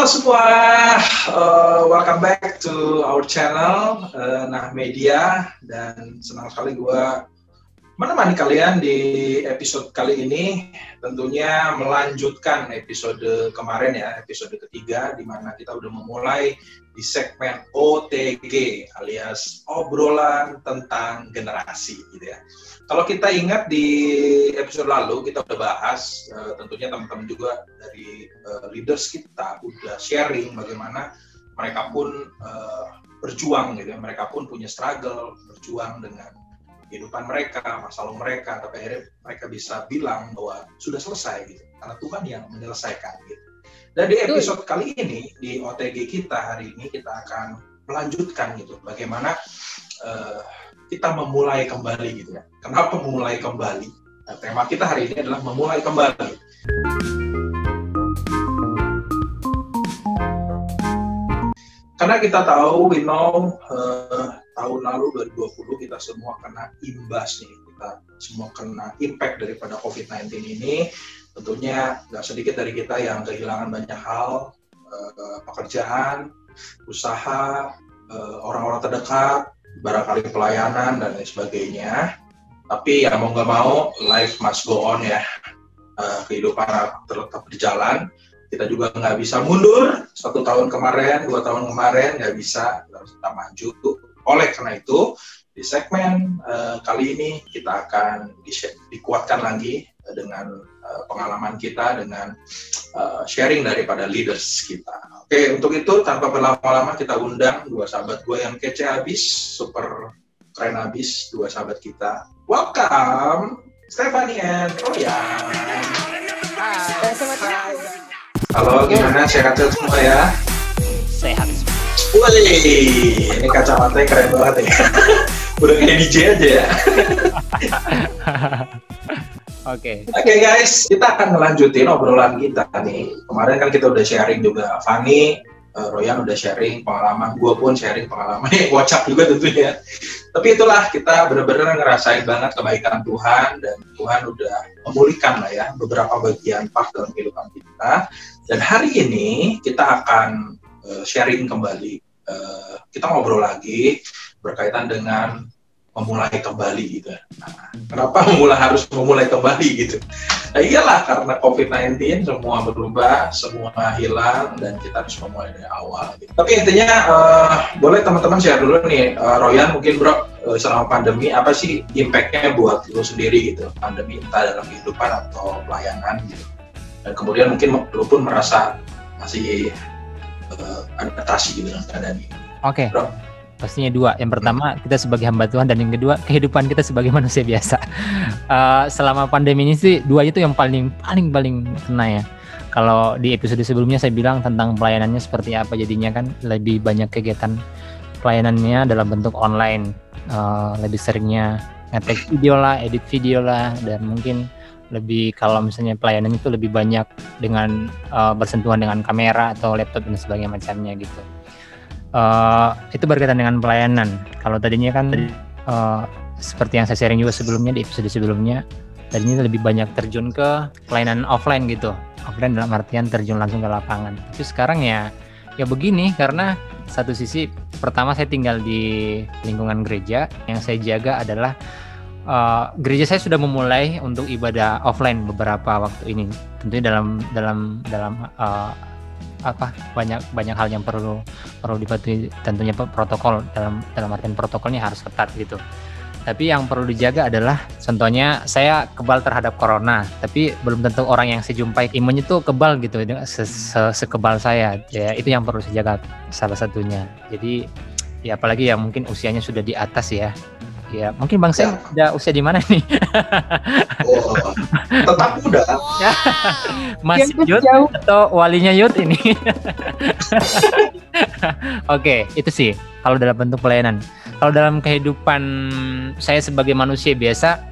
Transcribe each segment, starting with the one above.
Halo semua, welcome back to our channel Nah Media, dan senang sekali gue menemani kalian di episode kali ini. Tentunya melanjutkan episode kemarin ya, episode ketiga, di mana kita udah memulai di segmen OTG alias obrolan tentang generasi gitu ya. Kalau kita ingat di episode lalu kita udah bahas, tentunya teman-teman juga dari leaders kita udah sharing bagaimana mereka pun berjuang gitu ya, mereka pun punya struggle, berjuang dengan kehidupan mereka, masalah mereka, tapi akhirnya mereka bisa bilang bahwa sudah selesai gitu, karena Tuhan yang menyelesaikan gitu. Dan di episode kali ini, di OTG kita hari ini, kita akan melanjutkan gitu, bagaimana kita memulai kembali gitu ya. Kenapa memulai kembali? Nah, tema kita hari ini adalah memulai kembali. Karena kita tahu, we know, tahun lalu 2020 kita semua kena imbas nih, kita semua kena impact daripada COVID-19 ini. Tentunya nggak sedikit dari kita yang kehilangan banyak hal, pekerjaan, usaha, orang-orang terdekat, barangkali pelayanan dan lain sebagainya. Tapi ya mau nggak mau, life must go on ya. Kehidupan tetap berjalan. Kita juga nggak bisa mundur 1 tahun kemarin, 2 tahun kemarin, nggak bisa, harus tetap maju. Oleh karena itu, di segmen kali ini kita akan dikuatkan lagi dengan pengalaman kita, dengan sharing daripada leaders kita. Oke, untuk itu tanpa berlama-lama kita undang 2 sahabat gue yang kece habis, super keren habis, 2 sahabat kita. Welcome, Stephanie and Royan. Hai. Halo, gimana? Sehat-sehat semua ya? Sehat. Wih, ini kacamatanya keren banget ya. Udah kayak DJ aja ya. Oke guys, kita akan melanjutin obrolan kita nih. Kemarin kan kita udah sharing juga, Fanny, Royan udah sharing pengalaman, gue pun sharing pengalaman, kocak juga tentunya. Tapi itulah, kita benar-benar ngerasain banget kebaikan Tuhan, dan Tuhan udah memulihkan lah ya beberapa bagian part dalam kehidupan kita. Dan hari ini kita akan sharing kembali, kita ngobrol lagi berkaitan dengan memulai kembali gitu. Nah, kenapa harus memulai kembali gitu? Nah, iyalah, karena COVID-19 semua berubah, semua hilang, dan kita harus memulai dari awal gitu. Tapi intinya boleh teman-teman share dulu nih, Royan mungkin bro, selama pandemi apa sih impact-nya buat lo sendiri gitu, pandemi entah dalam kehidupan atau pelayanan gitu. Dan kemudian mungkin lo pun merasa masih adaptasi gitu dengan keadaan ini. Oke. Pastinya 2. Yang pertama, kita sebagai hamba Tuhan, dan yang kedua, kehidupan kita sebagai manusia biasa. Selama pandemi ini sih 2 itu yang paling kena ya. Kalau di episode sebelumnya saya bilang tentang pelayanannya seperti apa, jadinya kan lebih banyak kegiatan pelayanannya dalam bentuk online. Lebih seringnya ngetek video lah, edit video lah, dan mungkin lebih, kalau misalnya pelayanan itu lebih banyak dengan bersentuhan dengan kamera atau laptop dan sebagainya macamnya gitu. Itu berkaitan dengan pelayanan. Kalau tadinya kan seperti yang saya sharing juga sebelumnya di episode sebelumnya, tadinya lebih banyak terjun ke pelayanan offline gitu. Offline dalam artian terjun langsung ke lapangan. Tapi sekarang ya begini, karena satu sisi pertama saya tinggal di lingkungan gereja, yang saya jaga adalah gereja saya sudah memulai untuk ibadah offline beberapa waktu ini. Tentunya dalam banyak hal yang perlu dipatuhi, tentunya protokol, dalam artian protokolnya harus ketat gitu. Tapi yang perlu dijaga adalah, contohnya saya kebal terhadap corona, tapi belum tentu orang yang saya jumpai imunnya tuh kebal gitu, sekebal saya ya. Itu yang perlu saya jaga salah satunya. Jadi ya, apalagi yang mungkin usianya sudah di atas ya. Ya, mungkin Bang Seng udah usia di mana nih? Oh, tetap muda. Masih youth atau walinya youth ini? Oke, itu sih kalau dalam bentuk pelayanan. Kalau dalam kehidupan saya sebagai manusia biasa,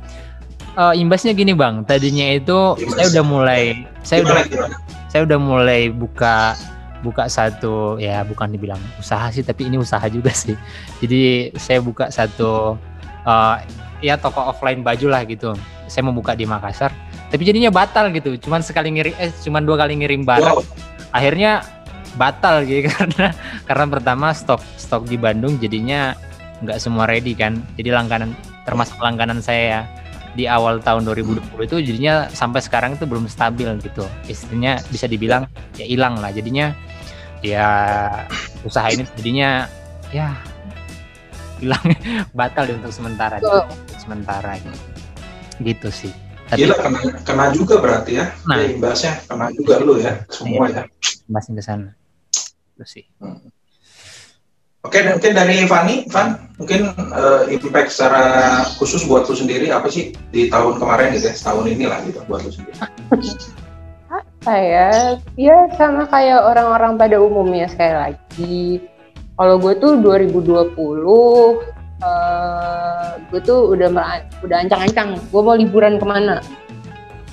imbasnya gini Bang. Tadinya itu saya udah mulai buka satu, ya bukan dibilang usaha sih, tapi ini usaha juga sih. Jadi saya buka satu ya toko offline baju lah gitu. Saya mau buka di Makassar, tapi jadinya batal gitu. Cuman 2 kali ngirim barang. Akhirnya batal gitu karena pertama stok di Bandung jadinya nggak semua ready kan. Jadi termasuk langganan saya ya, di awal tahun 2020 itu jadinya sampai sekarang itu belum stabil gitu. Istilahnya bisa dibilang ya hilang lah. Jadinya ya usaha ini jadinya ya hilang batal untuk sementara gitu sih. Gila, kena juga berarti ya. Nah, ya, imbasnya kena juga lu ya, semua ya. Imbasnya ke sana. Itu sih. Oke, mungkin dari Fanny, mungkin impact secara khusus buat lu sendiri apa sih di tahun kemarin gitu ya, setahun inilah gitu buat lu sendiri? Apa ya sama kayak orang-orang pada umumnya sekali lagi. Kalau gue tuh 2020 gue tuh udah ancang-ancang gue mau liburan kemana,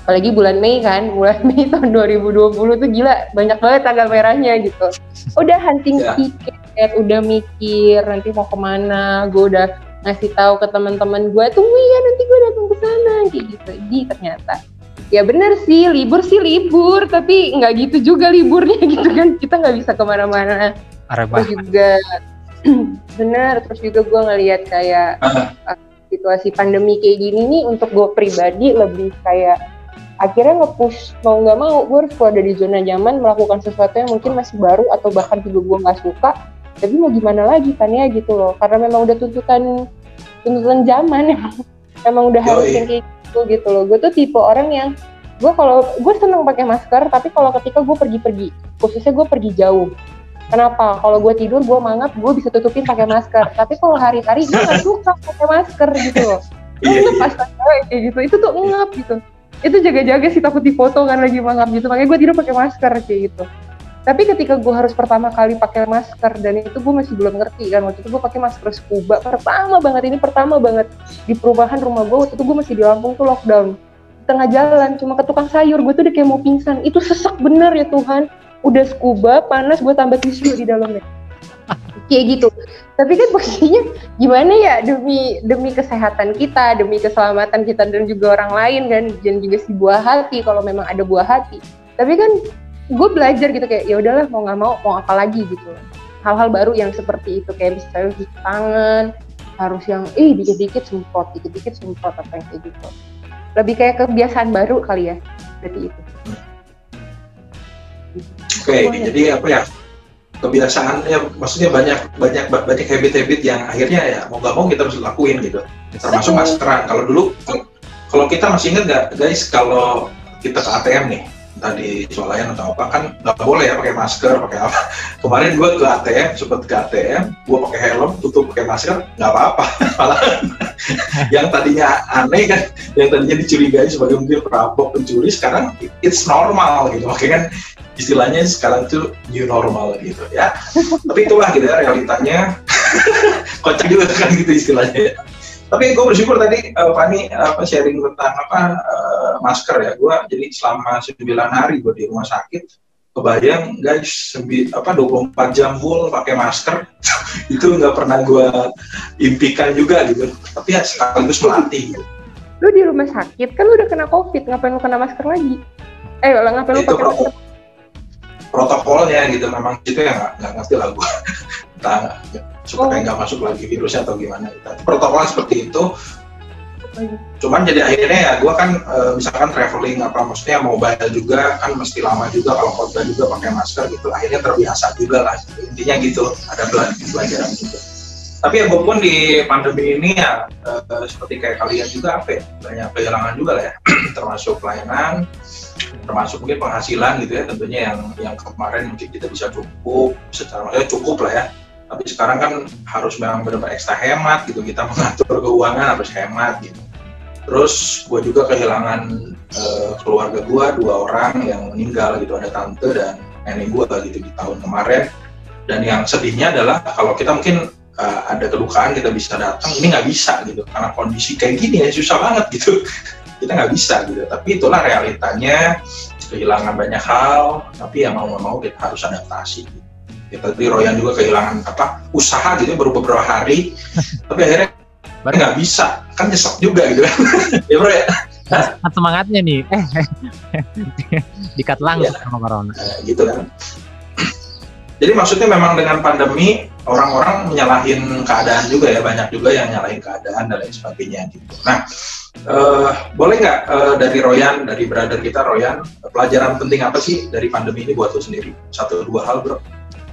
apalagi bulan Mei tahun 2020 tuh gila banyak banget tanggal merahnya gitu. Udah hunting tiket, udah mikir nanti mau kemana, gue udah ngasih tahu ke teman-teman gue tuh ya nanti gue datang ke sana kayak gitu. Jadi ternyata ya bener sih libur tapi nggak gitu juga liburnya gitu kan, kita nggak bisa kemana-mana. Terus juga benar, terus juga gue ngelihat kayak situasi pandemi kayak gini nih untuk gue pribadi lebih kayak akhirnya nge-push mau nggak mau gue harus keluar dari zona nyaman, melakukan sesuatu yang mungkin masih baru atau bahkan juga gue nggak suka, tapi mau gimana lagi kan ya gitu loh, karena memang udah tuntutan zaman emang udah harus yang kayak gitu loh. Gue tuh tipe orang yang gue seneng pakai masker, tapi kalau ketika gue pergi khususnya gue pergi jauh. Kenapa? Kalau gue tidur, gue mangap, gue bisa tutupin pakai masker. Tapi kalau hari-hari gue nggak suka pakai masker gitu loh. Pas kayak gitu, itu tuh ngap gitu. Itu jaga-jaga sih takut dipoto kan lagi mangap gitu. Makanya gue tidur pakai masker kayak gitu. Tapi ketika gue harus pertama kali pakai masker dan itu gue masih belum ngerti kan. Waktu itu gue pakai masker scuba pertama banget di perumahan rumah gue. Waktu itu gue masih di Lampung tuh lockdown. Di tengah jalan cuma ke tukang sayur, gue tuh udah kayak mau pingsan. Itu sesak bener ya Tuhan. Udah scuba, panas, gue tambah tisu di dalamnya. Kayak gitu. Tapi kan posisinya gimana ya, demi kesehatan kita, demi keselamatan kita dan juga orang lain kan, dan juga si buah hati kalau memang ada buah hati. Tapi kan gue belajar gitu kayak ya udahlah mau nggak mau apa lagi gitu. Hal-hal baru yang seperti itu kayak misalnya cuci tangan, harus yang dikit-dikit semprot apa yang kayak gitu. Lebih kayak kebiasaan baru kali ya, berarti itu. Oke, jadi apa ya, kebiasaan ya, maksudnya banyak habit-habit yang akhirnya ya mau nggak mau kita harus lakuin gitu, termasuk maskeran. Kalau dulu, kalau kita masih ingat nggak guys, kalau kita ke ATM nih, entah di swalayan atau apa, kan nggak boleh ya pakai masker, pakai apa. Kemarin gue ke ATM, gue pakai helm, tutup pakai masker, nggak apa-apa. Malah yang tadinya aneh kan, yang tadinya dicurigai sebagai mungkin perampok, pencuri, sekarang it's normal gitu. Makanya kan istilahnya sekarang tuh new normal gitu ya. Tapi itulah gitu ya realitanya. Kocak juga kan gitu istilahnya. Tapi gue bersyukur tadi Fanny sharing tentang masker ya. Gue jadi selama 9 hari gue di rumah sakit, kebayang guys 24 jam full pakai masker. Itu nggak pernah gue impikan juga gitu. Tapi ya sekaligus melatih gitu. Lu di rumah sakit kan lu udah kena COVID, ngapain lu kena masker lagi? Ngapain lu pakai masker? Protokolnya gitu, memang itu ya nggak ngerti lah gue. Supaya nggak masuk lagi virusnya atau gimana gitu. Protokol seperti itu. Cuman jadi akhirnya ya gue kan misalkan traveling maksudnya mobile juga kan mesti lama juga, kalau khotbah juga pakai masker gitu. Akhirnya terbiasa juga lah gitu. Intinya gitu, ada pelajaran juga. Tapi ya gue pun di pandemi ini ya seperti kayak kalian juga banyak kehilangan juga lah ya. Termasuk pelayanan, termasuk mungkin penghasilan gitu ya, tentunya yang kemarin mungkin kita bisa secara maksudnya cukup lah ya, tapi sekarang kan harus memang benar-benar ekstra hemat gitu, kita mengatur keuangan harus hemat gitu. Terus gue juga kehilangan keluarga gue, 2 orang yang meninggal gitu, ada tante dan nenek gue gitu di tahun kemarin. Dan yang sedihnya adalah kalau kita mungkin ada kedukaan kita bisa datang, ini nggak bisa gitu, karena kondisi kayak gini ya susah banget gitu. Kita nggak bisa gitu, tapi itulah realitanya, kehilangan banyak hal, tapi ya mau nggak mau kita harus adaptasi gitu. Ya, tadi Royan juga kehilangan usaha gitu baru beberapa hari, tapi akhirnya nggak bisa, kan nyesek juga gitu kan. Ya bro ya. Semangatnya nih, dikat langsung sama corona. Gitu kan. Jadi maksudnya memang dengan pandemi orang-orang menyalahin keadaan juga ya, banyak juga yang nyalahin keadaan dan lain sebagainya gitu. Nah, boleh nggak dari Royan, dari brother kita Royan, pelajaran penting apa sih dari pandemi ini buat lo sendiri? 1-2 hal bro.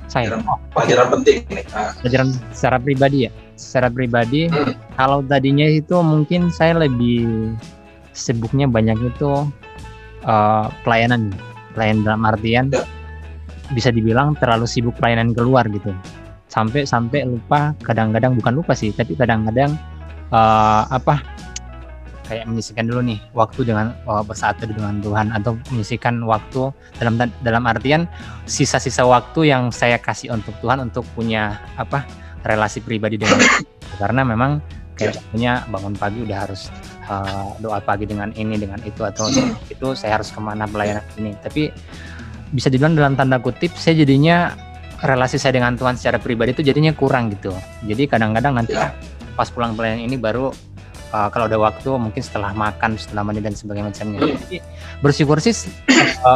Saya Pelajaran penting nih. pelajaran secara pribadi ya. Secara pribadi, kalau tadinya itu mungkin saya lebih sibuknya banyak itu pelayanan dalam artian bisa dibilang terlalu sibuk pelayanan keluar gitu, sampai lupa, kadang-kadang bukan lupa sih, tapi kadang-kadang kayak menyisihkan dulu nih waktu dengan bersatu dengan Tuhan, atau menyisihkan waktu dalam artian sisa-sisa waktu yang saya kasih untuk Tuhan untuk punya relasi pribadi dengan karena memang kayak punya bangun pagi udah harus doa pagi dengan ini dengan itu, atau itu saya harus kemana pelayanan ini, tapi bisa dibilang dalam tanda kutip saya jadinya relasi saya dengan Tuhan secara pribadi itu jadinya kurang gitu. Jadi kadang-kadang nanti pas pulang pelayanan ini baru kalau ada waktu mungkin setelah makan, setelah mandi dan sebagainya macamnya. Jadi bersyukur sih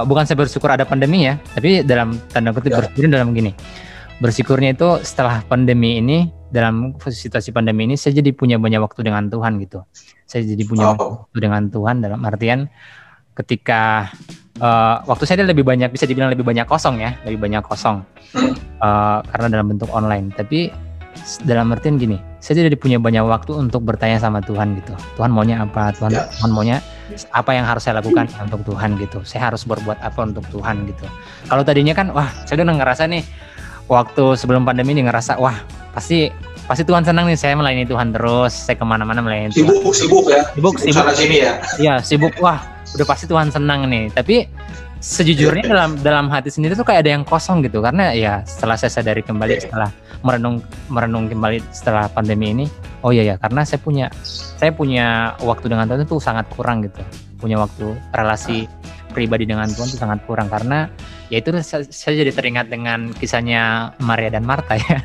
bukan saya bersyukur ada pandemi ya, tapi dalam tanda kutip bersyukur dalam gini. Bersyukurnya itu setelah pandemi ini, dalam situasi pandemi ini saya jadi punya banyak waktu dengan Tuhan gitu. Saya jadi punya waktu dengan Tuhan dalam artian ketika waktu saya lebih banyak, bisa dibilang lebih banyak kosong karena dalam bentuk online. Tapi dalam artian gini, saya jadi punya banyak waktu untuk bertanya sama Tuhan gitu. Tuhan maunya apa? Tuhan maunya apa yang harus saya lakukan untuk Tuhan gitu. Saya harus berbuat apa untuk Tuhan gitu. Kalau tadinya kan, saya udah ngerasa nih waktu sebelum pandemi ini ngerasa, pasti Tuhan senang nih saya melayani Tuhan terus, saya kemana-mana melayani Tuhan. Sibuk sana sini ya. Iya sibuk, udah pasti Tuhan senang nih. Tapi sejujurnya dalam hati sendiri tuh kayak ada yang kosong gitu, karena ya setelah saya sadari kembali, setelah merenung kembali setelah pandemi ini, karena saya punya waktu dengan Tuhan itu sangat kurang gitu, punya waktu relasi pribadi dengan Tuhan itu sangat kurang, karena ya itu saya jadi teringat dengan kisahnya Maria dan Marta ya.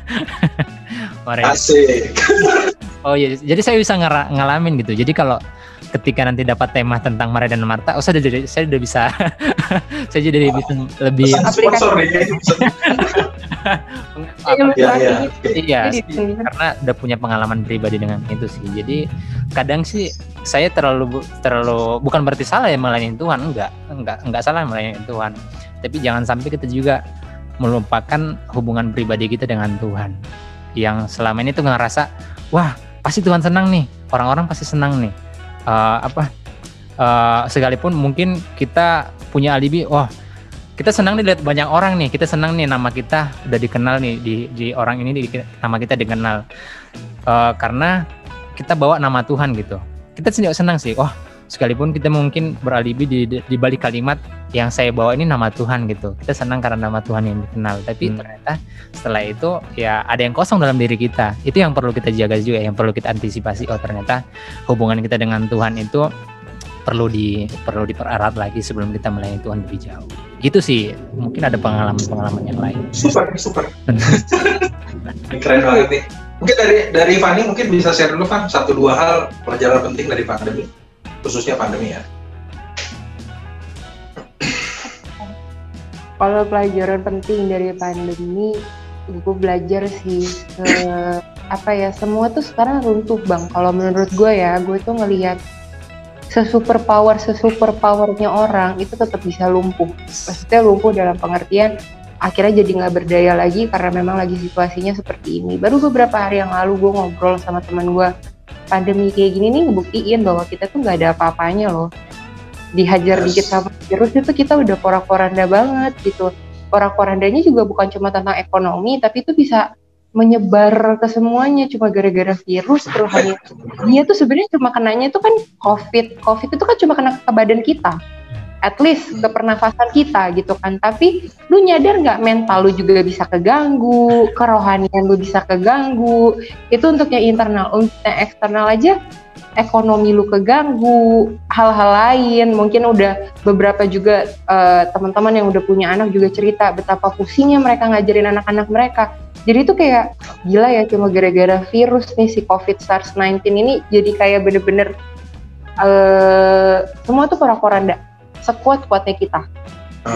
Asik. Jadi saya bisa ngalamin gitu. Jadi kalau ketika nanti dapat tema tentang Maria dan Marta, saya udah bisa saya jadi bisa lebih sponsor nih. Iya, karena udah punya pengalaman pribadi dengan itu sih. Jadi kadang sih saya terlalu bukan berarti salah ya melayani Tuhan, enggak salah melayani Tuhan. Tapi jangan sampai kita juga melupakan hubungan pribadi kita dengan Tuhan. Yang selama ini tuh ngerasa, pasti Tuhan senang nih, orang-orang pasti senang nih. Sekalipun mungkin kita punya alibi, kita senang nih lihat banyak orang nih, kita senang nih nama kita udah dikenal nih di orang ini, nama kita dikenal karena kita bawa nama Tuhan gitu. Kita senang sih, sekalipun kita mungkin beralibi di balik kalimat yang saya bawa ini nama Tuhan gitu, kita senang karena nama Tuhan yang dikenal. Tapi ternyata setelah itu ya ada yang kosong dalam diri kita. Itu yang perlu kita jaga juga, yang perlu kita antisipasi. Ternyata hubungan kita dengan Tuhan itu perlu dipererat lagi sebelum kita melayani Tuhan lebih jauh. Gitu sih, mungkin ada pengalaman yang lain. Super. Keren banget nih. Mungkin dari Fani mungkin bisa share dulu kan 1-2 hal pelajaran penting dari pandemi, khususnya pandemi ya. Kalau pelajaran penting dari pandemi, gue belajar sih semua tuh sekarang runtuh bang. Kalau menurut gue ya, gue tuh ngelihat sesuper powernya orang itu tetap bisa lumpuh. Maksudnya lumpuh dalam pengertian akhirnya jadi nggak berdaya lagi karena memang lagi situasinya seperti ini. Baru beberapa hari yang lalu gue ngobrol sama teman gue, pandemi kayak gini nih ngebuktiin bahwa kita tuh nggak ada apa-apanya loh. Dihajar dikit sama virus itu kita udah porak-poranda banget gitu. Porak-porandanya juga bukan cuma tentang ekonomi, tapi itu bisa menyebar ke semuanya cuma gara-gara virus. Terus hanya dia tuh sebenarnya cuma kenanya itu kan COVID itu kan cuma kena ke badan kita, at least ke pernafasan kita gitu kan. Tapi lu nyadar nggak mental lu juga bisa keganggu, kerohanian lu bisa keganggu. Itu untuk yang internal. Untuk yang eksternal aja ekonomi lu keganggu, hal-hal lain. Mungkin udah beberapa juga teman-teman yang udah punya anak juga cerita betapa pusingnya mereka ngajarin anak-anak mereka. Jadi itu kayak gila ya, cuma gara-gara virus nih si COVID SARS-19 ini jadi kayak bener-bener semua tuh porak-poranda, sekuat-kuatnya kita.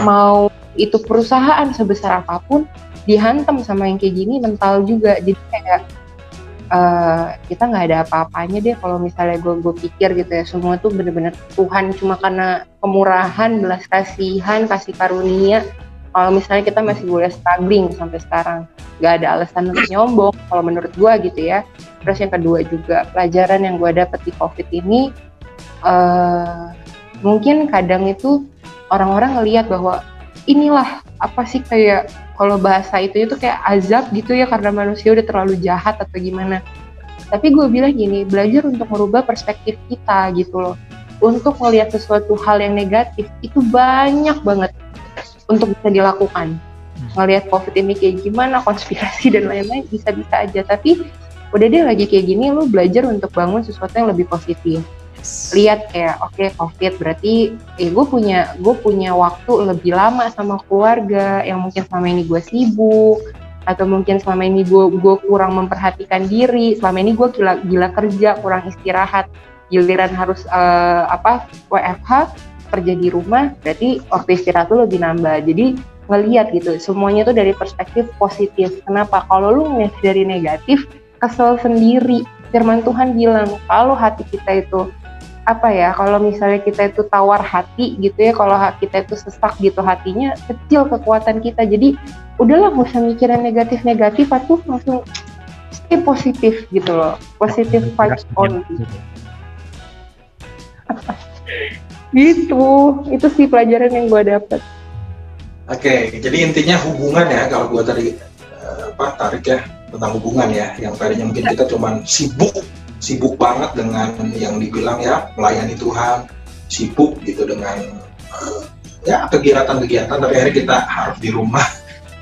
Mau itu perusahaan sebesar apapun, dihantam sama yang kayak gini mental juga. Jadi kayak kita nggak ada apa-apanya deh kalau misalnya gue pikir gitu ya, semua tuh bener-bener Tuhan cuma karena kemurahan, belas kasihan, kasih karunia. Kalau misalnya kita masih boleh struggling sampai sekarang, nggak ada alasan untuk nyombong kalau menurut gue gitu ya. Terus yang kedua juga pelajaran yang gue dapet di COVID ini, mungkin kadang itu orang-orang ngelihat bahwa inilah apa sih, kayak kalau bahasa itu kayak azab gitu ya karena manusia udah terlalu jahat atau gimana. Tapi gue bilang gini, belajar untuk merubah perspektif kita gitu loh. Untuk melihat sesuatu hal yang negatif itu banyak banget untuk bisa dilakukan. Ngelihat COVID ini kayak gimana, konspirasi dan lain-lain bisa-bisa aja. Tapi udah deh lagi kayak gini, lo belajar untuk bangun sesuatu yang lebih positif. Lihat kayak oke, COVID berarti gue punya waktu lebih lama sama keluarga yang mungkin selama ini gue sibuk, atau mungkin selama ini gue kurang memperhatikan diri, selama ini gue gila kerja, kurang istirahat, giliran harus WFH, kerja di rumah, berarti waktu istirahat lu lebih nambah. Jadi ngelihat gitu semuanya tuh dari perspektif positif. Kenapa? Kalau lu ngeliat dari negatif, kesel sendiri. Firman Tuhan bilang kalau hati kita itu kalau misalnya kita itu tawar hati gitu ya, kalau kita itu sesak gitu hatinya, kecil kekuatan kita. Jadi udahlah gak usah mikirin negatif-negatif, aku langsung stay positif gitu loh, positive vibes on gitu. Itu sih pelajaran yang gue dapet. Oke, jadi intinya hubungan ya, kalau gue tadi tarik ya tentang hubungan ya, yang tadinya mungkin kita cuman sibuk banget dengan yang dibilang ya melayani Tuhan, sibuk gitu dengan kegiatan-kegiatan, tapi akhirnya kita harus di rumah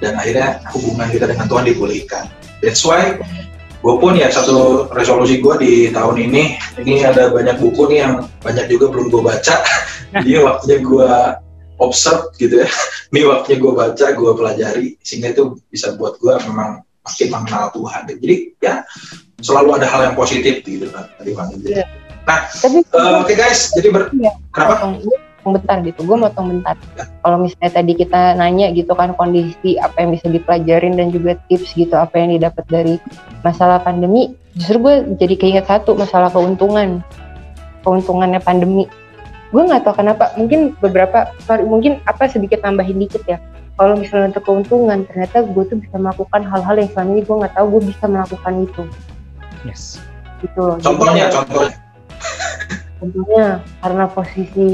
dan akhirnya hubungan kita dengan Tuhan dipulihkan. That's why gue pun ya, satu resolusi gue di tahun ini ada banyak buku nih yang banyak juga belum gue baca. Jadi waktunya gue observe gitu ya, ini waktunya gue baca, gue pelajari, sehingga itu bisa buat gue memang makin mengenal Tuhan. Jadi ya selalu ada hal yang positif gitu kan tadi Bang. Yeah. Nah, oke guys, jadi kenapa? Gue motong bentar. Ya. Kalau misalnya tadi kita nanya gitu kan kondisi apa yang bisa dipelajarin dan juga tips gitu apa yang didapat dari masalah pandemi, justru gue jadi keinget satu, masalah keuntungannya pandemi. Gue nggak tahu kenapa, mungkin sedikit tambahin dikit ya. Kalau misalnya untuk keuntungan, ternyata gue tuh bisa melakukan hal-hal yang selama ini gue nggak tahu gue bisa melakukan itu. Yes. Gitu loh. Contohnya karena posisi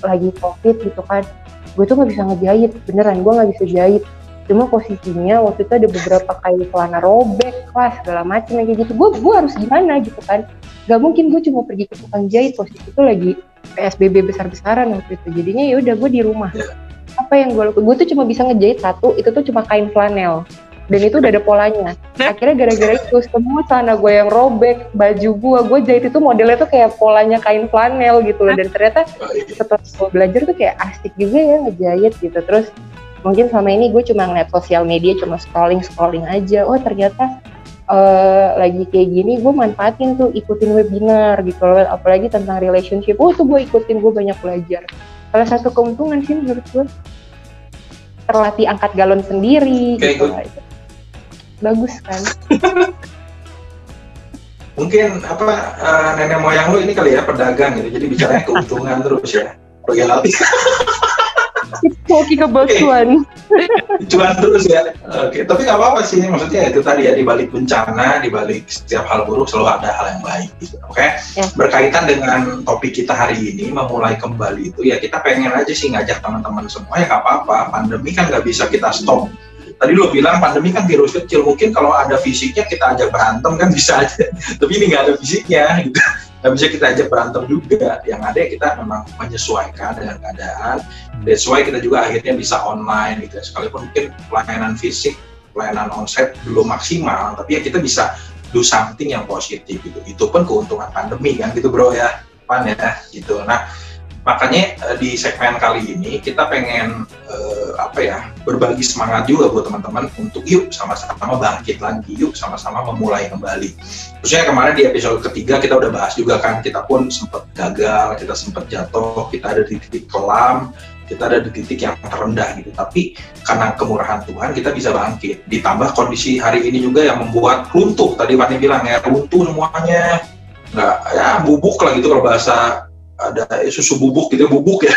lagi COVID gitu kan, gue tuh nggak bisa ngejahit, beneran gue nggak bisa jahit. Cuma posisinya waktu itu ada beberapa kain celana robek lah segala macam kayak gitu. Gue harus gimana gitu kan? Gak mungkin gue cuma pergi ke tukang jahit, posisi itu lagi PSBB besar-besaran waktu itu. Jadinya ya udah gue di rumah. Apa yang gue lakukan? Gue tuh cuma bisa ngejahit satu, itu tuh cuma kain flanel. Dan itu udah ada polanya. Akhirnya gara-gara itu semua celana gue yang robek, baju gue jahit itu modelnya tuh kayak polanya kain flanel gitu loh. Dan ternyata setelah gue belajar tuh kayak asik juga ya ngejahit gitu. Terus mungkin selama ini gue cuma ngeliat sosial media, cuma scrolling aja. Oh ternyata lagi kayak gini, gue manfaatin tuh ikutin webinar gitu loh. Apalagi tentang relationship, tuh gue ikutin, gue banyak belajar. Salah satu keuntungan sih menurut gue, terlatih angkat galon sendiri gitu lah. Bagus kan? Mungkin nenek moyang lu ini kali ya pedagang gitu, jadi bicaranya keuntungan terus ya. Royalty. Talking about cuan. Cuan terus ya. Oke, tapi nggak apa-apa sih, maksudnya itu tadi ya, di balik bencana, di balik setiap hal buruk selalu ada hal yang baik gitu. Oke? Ya. Berkaitan dengan topik kita hari ini, memulai kembali itu ya, kita pengen aja sih ngajak teman-teman semua ya, nggak apa-apa. Pandemi kan nggak bisa kita stop. Tadi lo bilang pandemi kan virus kecil, mungkin kalau ada fisiknya kita ajak berantem kan bisa aja, tapi ini nggak ada fisiknya gitu, nggak bisa kita ajak berantem juga. Yang ada kita memang menyesuaikan dengan keadaan. That's why kita juga akhirnya bisa online gitu ya, sekalipun mungkin pelayanan fisik, pelayanan onsite belum maksimal, tapi ya kita bisa do something yang positif gitu. Itu pun keuntungan pandemi kan gitu bro ya, Pan ya gitu. Nah makanya di segmen kali ini kita pengen berbagi semangat juga buat teman-teman untuk yuk sama-sama bangkit lagi, yuk sama-sama memulai kembali. Khususnya kemarin di episode ketiga kita udah bahas juga kan, kita pun sempat gagal, kita sempat jatuh, kita ada di titik kelam, kita ada di titik yang terendah gitu. Tapi karena kemurahan Tuhan kita bisa bangkit. Ditambah kondisi hari ini juga yang membuat runtuh. Tadi Fani bilang ya, runtuh semuanya, nggak ya bubuk lah gitu kalau bahasa ada susu bubuk gitu, bubuk ya.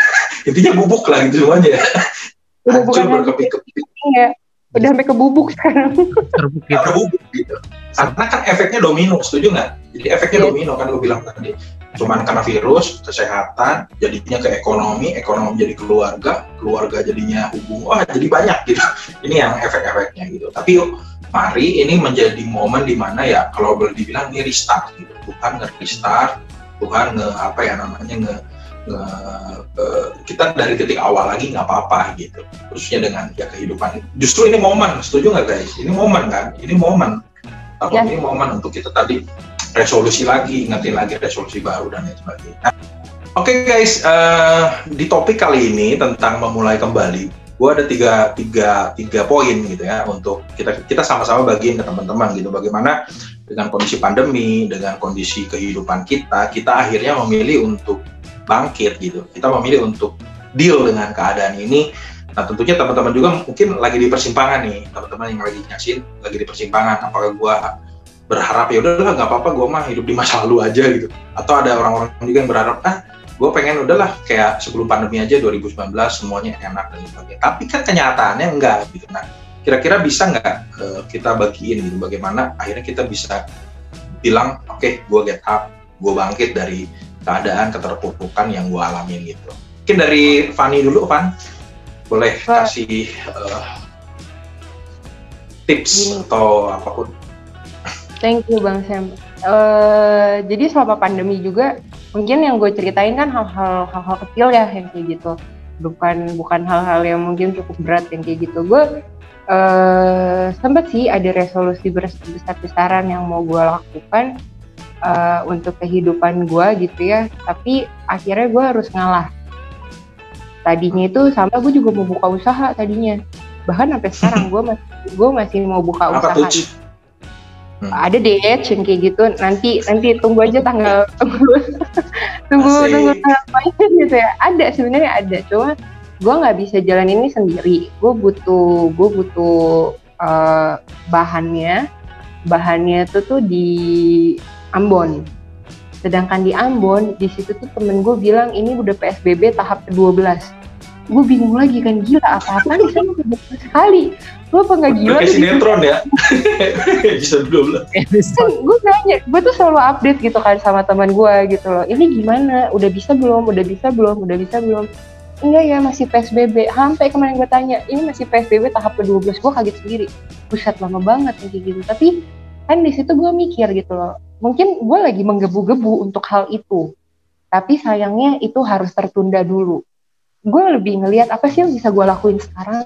Intinya bubuk lah gitu semuanya ya. Hancur berkeping-keping. Ya, udah sampai ke bubuk sekarang. Ke bubuk gitu. Karena kan efeknya domino, setuju nggak? Jadi efeknya domino kan gue bilang tadi. Cuman karena virus, kesehatan, jadinya ke ekonomi jadi keluarga jadinya hubungan, jadi banyak gitu. Ini yang efek-efeknya gitu. Tapi yuk, mari ini menjadi momen dimana ya kalau boleh dibilang ini restart gitu. Tuhan nge-restart, Tuhan kita dari titik awal lagi nggak apa-apa gitu. Khususnya dengan ya kehidupan. Justru ini momen, setuju nggak guys? Ini momen kan? Ini momen. Ini momen untuk kita tadi resolusi lagi, ingetin lagi resolusi baru dan lain sebagainya. Oke guys, di topik kali ini tentang memulai kembali, gue ada tiga poin gitu ya untuk kita sama-sama bagiin ke teman-teman gitu. Bagaimana dengan kondisi pandemi, dengan kondisi kehidupan kita akhirnya memilih untuk bangkit gitu. Kita memilih untuk deal dengan keadaan ini. Nah tentunya teman-teman juga mungkin lagi di persimpangan nih, teman-teman yang lagi nyasin lagi di persimpangan. Apakah gue berharap ya udahlah nggak apa-apa, gue mah hidup di masa lalu aja gitu. Atau ada orang-orang juga yang berharap gue pengen udahlah kayak sebelum pandemi aja 2019 semuanya enak dan sebagainya. Tapi kan kenyataannya enggak gitu. Nah kira-kira bisa nggak kita bagiin gitu bagaimana akhirnya kita bisa bilang oke, gue get up, gue bangkit dari keadaan keterpurukan yang gue alamin gitu. Mungkin dari Fani dulu, Van, boleh kasih tips atau apapun. Thank you Bang Sam. Jadi selama pandemi juga mungkin yang gue ceritain kan hal-hal kecil ya yang kayak gitu, bukan hal-hal yang mungkin cukup berat yang kayak gitu. Gue sempat sih ada resolusi besar-besaran yang mau gue lakukan untuk kehidupan gue gitu ya, tapi akhirnya gue harus ngalah. Tadinya itu sampai gue juga mau buka usaha tadinya, bahkan sampai sekarang gue masih mau buka usaha. Ada deh yang kayak gitu, nanti tunggu aja tanggal tunggu tanggal mainnya gitu ya. Ada sebenarnya ada, cuma gue nggak bisa jalan ini sendiri. Gue butuh bahannya tuh di Ambon. Sedangkan di Ambon di situ tuh temen gue bilang ini udah PSBB tahap ke-12. Gue bingung lagi kan, gila apa-apa nih sama ke-12 sekali. Gue apa nggak gila? Kayak sinetron ya. Bisa 12. Kan gue nanya, gue tuh selalu update gitu kan sama teman gue gitu loh. Ini gimana? Udah bisa belum? Enggak ya, masih PSBB. Sampai kemarin gue tanya, ini masih PSBB tahap ke-12. Gue kaget sendiri. Buset, lama banget kayak gitu. Tapi kan di situ gue mikir gitu loh. Mungkin gue lagi menggebu-gebu untuk hal itu. Tapi sayangnya itu harus tertunda dulu. Gue lebih ngelihat apa sih yang bisa gue lakuin sekarang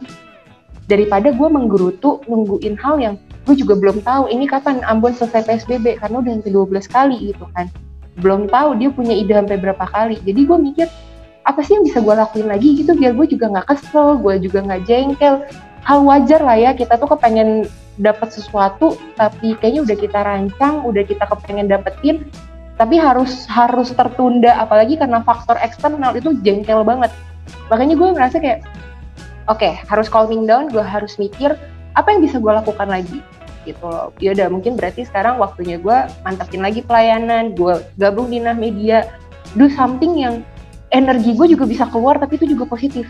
daripada gue menggerutu nungguin hal yang gue juga belum tahu ini kapan Ambon selesai PSBB, karena udah yang ke-12 kali gitu kan. Belum tahu dia punya ide sampai berapa kali. Jadi gue mikir apa sih yang bisa gue lakuin lagi gitu biar gue juga nggak kesel, gue juga nggak jengkel. Hal wajar lah ya, kita tuh kepengen dapat sesuatu tapi kayaknya udah kita rancang, udah kita kepengen dapetin tapi harus tertunda, apalagi karena faktor eksternal itu jengkel banget. Makanya gue ngerasa kayak oke, harus calming down, gue harus mikir apa yang bisa gue lakukan lagi gitu loh. Yaudah, mungkin berarti sekarang waktunya gue mantapin lagi pelayanan, gue gabung di Nah Media, do something yang energi gue juga bisa keluar tapi itu juga positif.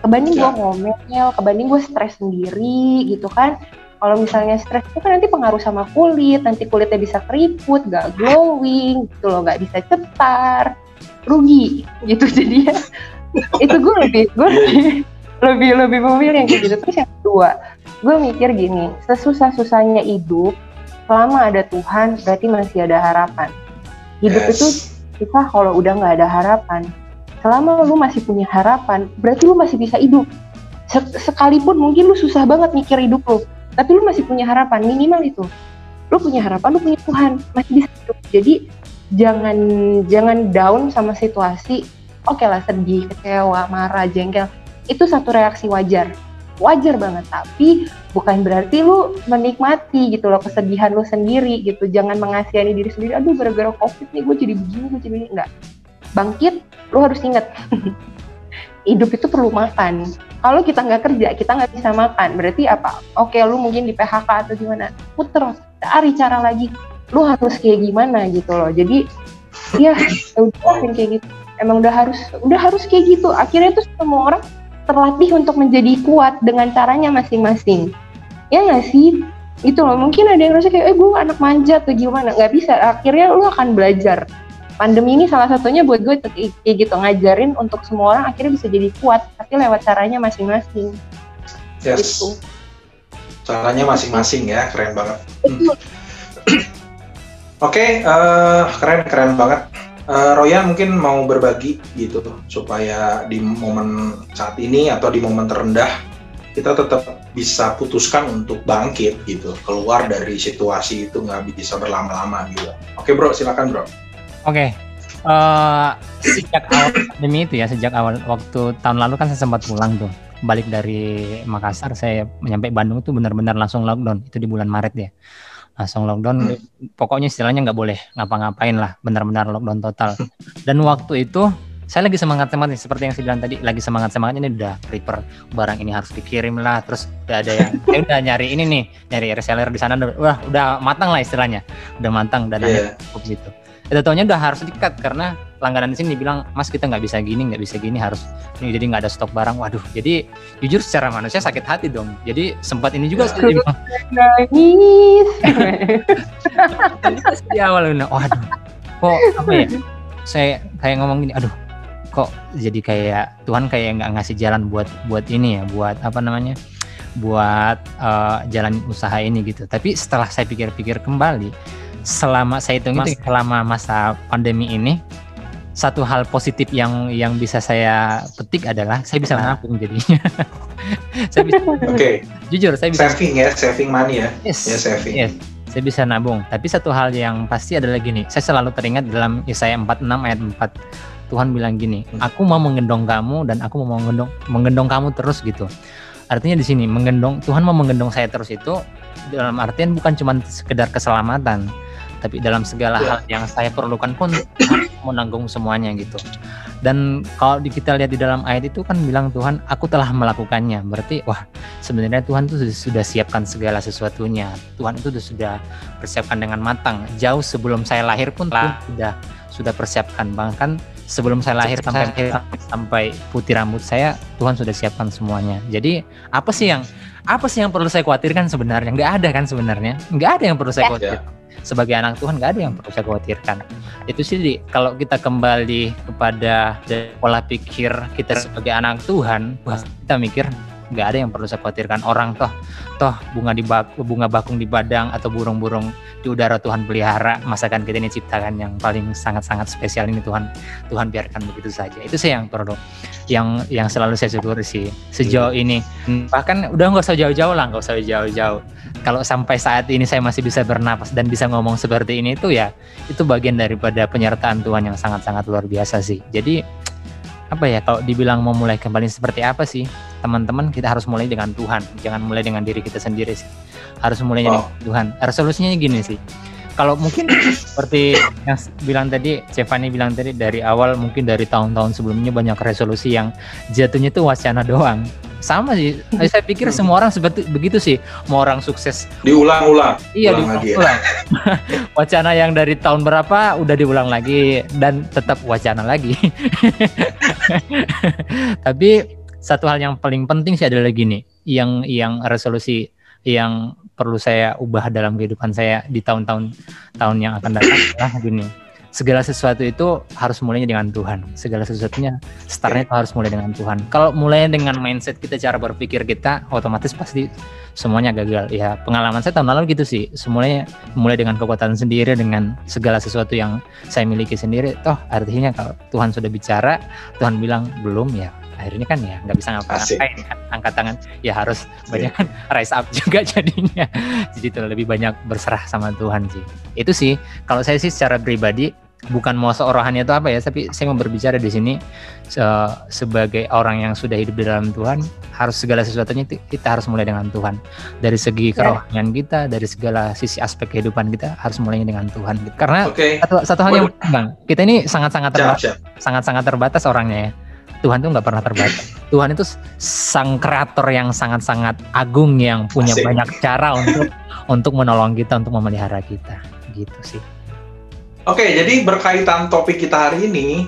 Kebanding gue ngomel, kebanding gue stres sendiri gitu kan. Kalau misalnya stres itu kan nanti pengaruh sama kulit, nanti kulitnya bisa keriput, gak glowing gitu loh, gak bisa cetar, rugi gitu. Jadi ya itu gue lebih memilih yang kayak gitu. Terus yang kedua, gue mikir gini, sesusah-susahnya hidup, selama ada Tuhan berarti masih ada harapan. Hidup itu kita kalau udah nggak ada harapan, selama lu masih punya harapan berarti lu masih bisa hidup. Sekalipun mungkin lu susah banget mikir hidup lu, tapi lu masih punya harapan, minimal itu. Lu punya harapan, lu punya Tuhan, masih bisa hidup. Jadi jangan down sama situasi. Oke lah, sedih, kecewa, marah, jengkel. itu satu reaksi wajar banget, tapi bukan berarti lu menikmati gitu loh kesedihan lu sendiri gitu. Jangan mengasihani diri sendiri, aduh gara-gara COVID nih gue jadi begini, enggak. Bangkit, lu harus ingat hidup itu perlu makan. Kalau kita nggak kerja, kita nggak bisa makan, berarti apa? Oke, lu mungkin di PHK atau gimana, puter, cari cara lagi, lu harus kayak gimana gitu loh. Jadi ya udah kayak gitu, emang udah harus kayak gitu. Akhirnya tuh semua orang terlatih untuk menjadi kuat dengan caranya masing-masing. Ya nggak sih? Itu loh, mungkin ada yang ngerasa kayak, gue anak manja atau gimana. Nggak bisa, akhirnya lu akan belajar. Pandemi ini salah satunya buat gue kayak gitu, ngajarin untuk semua orang akhirnya bisa jadi kuat, tapi lewat caranya masing-masing. Yes. Gitu. Caranya masing-masing ya, keren banget. Oke, keren banget. Royan mungkin mau berbagi gitu supaya di momen saat ini atau di momen terendah kita tetap bisa putuskan untuk bangkit gitu, keluar dari situasi itu, nggak bisa berlama-lama gitu. Oke bro, silakan bro. Oke. Sejak awal pandemi itu ya, sejak awal waktu tahun lalu kan saya sempat pulang tuh, balik dari Makassar, saya nyampe Bandung tuh benar-benar langsung lockdown, itu di bulan Maret ya. Langsung lockdown, pokoknya istilahnya nggak boleh ngapa-ngapain lah, benar-benar lockdown total. Dan waktu itu saya lagi semangat-semangat nih, seperti yang saya bilang tadi, lagi semangat-semangatnya ini udah prepare barang ini harus dikirim lah, terus udah ada yang saya udah nyari ini nih, nyari reseller di sana, wah udah matang lah istilahnya, udah matang dan ada cukup gitu. Itu taunya udah harus dikat karena langganan di sini bilang, Mas kita nggak bisa gini, harus ini, jadi nggak ada stok barang. Waduh, jadi jujur secara manusia sakit hati dong. Jadi sempat ini juga saya nangis. Di awal waduh, kok apa ya? Saya kayak ngomong gini, aduh, kok jadi kayak Tuhan kayak nggak ngasih jalan buat ini ya, buat apa namanya? Buat jalan usaha ini gitu. Tapi setelah saya pikir-pikir kembali, selama saya hitung itu selama masa pandemi ini, satu hal positif yang bisa saya petik adalah saya bisa nabung jadinya. Saya bisa. Jujur saya bisa saving money ya. Yes. Ya, saving. Yes. Saya bisa nabung. Tapi satu hal yang pasti adalah gini, saya selalu teringat dalam Yesaya 46 ayat 4. Tuhan bilang gini, aku mau menggendong kamu dan aku mau menggendong kamu terus gitu. Artinya di sini Tuhan mau menggendong saya terus itu dalam artian bukan cuma sekedar keselamatan, tapi dalam segala hal yang saya perlukan pun Tuhan menanggung semuanya gitu. Dan kalau kita lihat di dalam ayat itu kan bilang Tuhan, aku telah melakukannya. Berarti wah, sebenarnya Tuhan itu sudah siapkan segala sesuatunya. Tuhan itu sudah persiapkan dengan matang. Jauh sebelum saya lahir pun Tuhan sudah persiapkan. Bahkan sebelum saya lahir sampai putih rambut saya, Tuhan sudah siapkan semuanya. Jadi apa sih yang perlu saya khawatirkan sebenarnya? Nggak ada kan sebenarnya? Nggak ada yang perlu saya khawatirkan. Sebagai anak Tuhan nggak ada yang perlu saya khawatirkan. Itu sih kalau kita kembali kepada pola pikir kita sebagai anak Tuhan, kita mikir nggak ada yang perlu saya khawatirkan. Orang toh bunga bakung di badang atau burung-burung di udara Tuhan pelihara, masakan kita ini ciptakan yang paling sangat-sangat spesial ini Tuhan biarkan begitu saja. Itu sih yang perlu, yang selalu saya syukuri sih sejauh ini. Bahkan udah nggak usah jauh-jauh. Kalau sampai saat ini saya masih bisa bernapas dan bisa ngomong seperti ini, itu bagian daripada penyertaan Tuhan yang sangat-sangat luar biasa sih. Jadi apa ya, kalau dibilang mau mulai kembali seperti apa sih, teman-teman, kita harus mulai dengan Tuhan, jangan mulai dengan diri kita sendiri sih. Harus mulai dengan Tuhan. Resolusinya gini sih, kalau mungkin seperti yang Stefani bilang tadi, dari awal mungkin dari tahun-tahun sebelumnya banyak resolusi yang jatuhnya itu wacana doang. Sama sih, saya pikir semua orang seperti begitu sih. Mau orang sukses diulang-ulang. Iya, diulang-ulang. Wacana yang dari tahun berapa udah diulang lagi dan tetap wacana lagi. Tapi satu hal yang paling penting sih adalah gini, yang resolusi yang perlu saya ubah dalam kehidupan saya di tahun yang akan datang adalah gini. Segala sesuatu itu harus mulainya dengan Tuhan. Segala sesuatunya startnya itu harus mulai dengan Tuhan. Kalau mulai dengan mindset kita, cara berpikir kita, otomatis pasti semuanya gagal. Ya, pengalaman saya tahun lalu gitu sih. Semuanya mulai dengan kekuatan sendiri, dengan segala sesuatu yang saya miliki sendiri. Toh artinya kalau Tuhan sudah bicara, Tuhan bilang belum, ya akhirnya kan ya nggak bisa ngapa-ngapain kan, angkat tangan ya harus banyak kan rise up juga jadinya. Jadi itu lebih banyak berserah sama Tuhan sih. Itu sih kalau saya sih secara pribadi bukan mau seorohannya itu apa ya, tapi saya mau berbicara di sini sebagai orang yang sudah hidup di dalam Tuhan, harus segala sesuatunya kita harus mulai dengan Tuhan. Dari segi kerohanian kita, dari segala sisi aspek kehidupan kita harus mulainya dengan Tuhan. Karena satu hal yang penting, Bang, kita ini sangat-sangat terbatas orangnya ya. Tuhan itu nggak pernah terbatas. Tuhan itu sang kreator yang sangat-sangat agung, yang punya banyak cara untuk menolong kita, untuk memelihara kita, gitu sih. Oke, jadi berkaitan topik kita hari ini,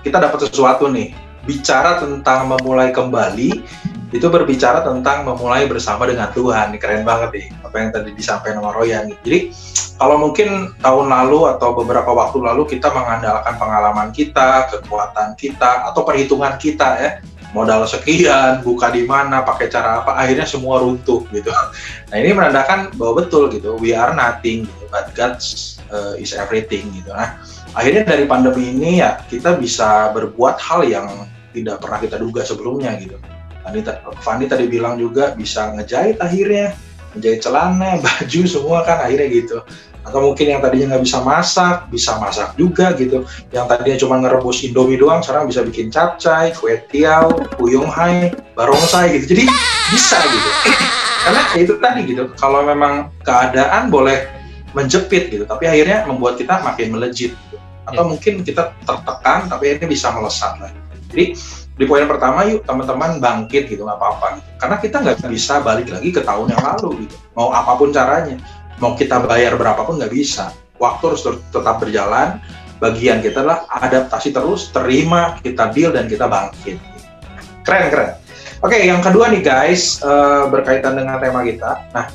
kita dapat sesuatu nih. Bicara tentang memulai kembali, itu berbicara tentang memulai bersama dengan Tuhan. Keren banget nih, apa yang tadi disampaikan sama Royan. Jadi, kalau mungkin tahun lalu atau beberapa waktu lalu kita mengandalkan pengalaman kita, kekuatan kita, atau perhitungan kita ya, modal sekian, buka di mana, pakai cara apa, akhirnya semua runtuh gitu. Nah, ini menandakan bahwa betul gitu, we are nothing, gitu, but God is everything gitu. Nah, akhirnya dari pandemi ini ya kita bisa berbuat hal yang tidak pernah kita duga sebelumnya gitu. Fanny tadi bilang juga bisa ngejahit akhirnya, ngejahit celana, baju semua kan akhirnya gitu. Atau mungkin yang tadinya nggak bisa masak juga gitu. Yang tadinya cuma ngerebus Indomie doang, sekarang bisa bikin capcay, kue tiaw, puyung hai, barongsai gitu. Jadi bisa gitu. Karena itu tadi gitu, kalau memang keadaan boleh menjepit gitu, tapi akhirnya membuat kita makin melejit gitu. Atau mungkin kita tertekan, tapi akhirnya bisa melesat lagi. Jadi di poin pertama, yuk teman-teman bangkit gitu, nggak apa-apa gitu. Karena kita nggak bisa balik lagi ke tahun yang lalu gitu. Mau apapun caranya, mau kita bayar berapapun nggak bisa. Waktu harus tetap berjalan. Bagian kita adalah adaptasi terus, terima, kita deal, dan kita bangkit. Keren. Oke, yang kedua nih guys, berkaitan dengan tema kita. Nah,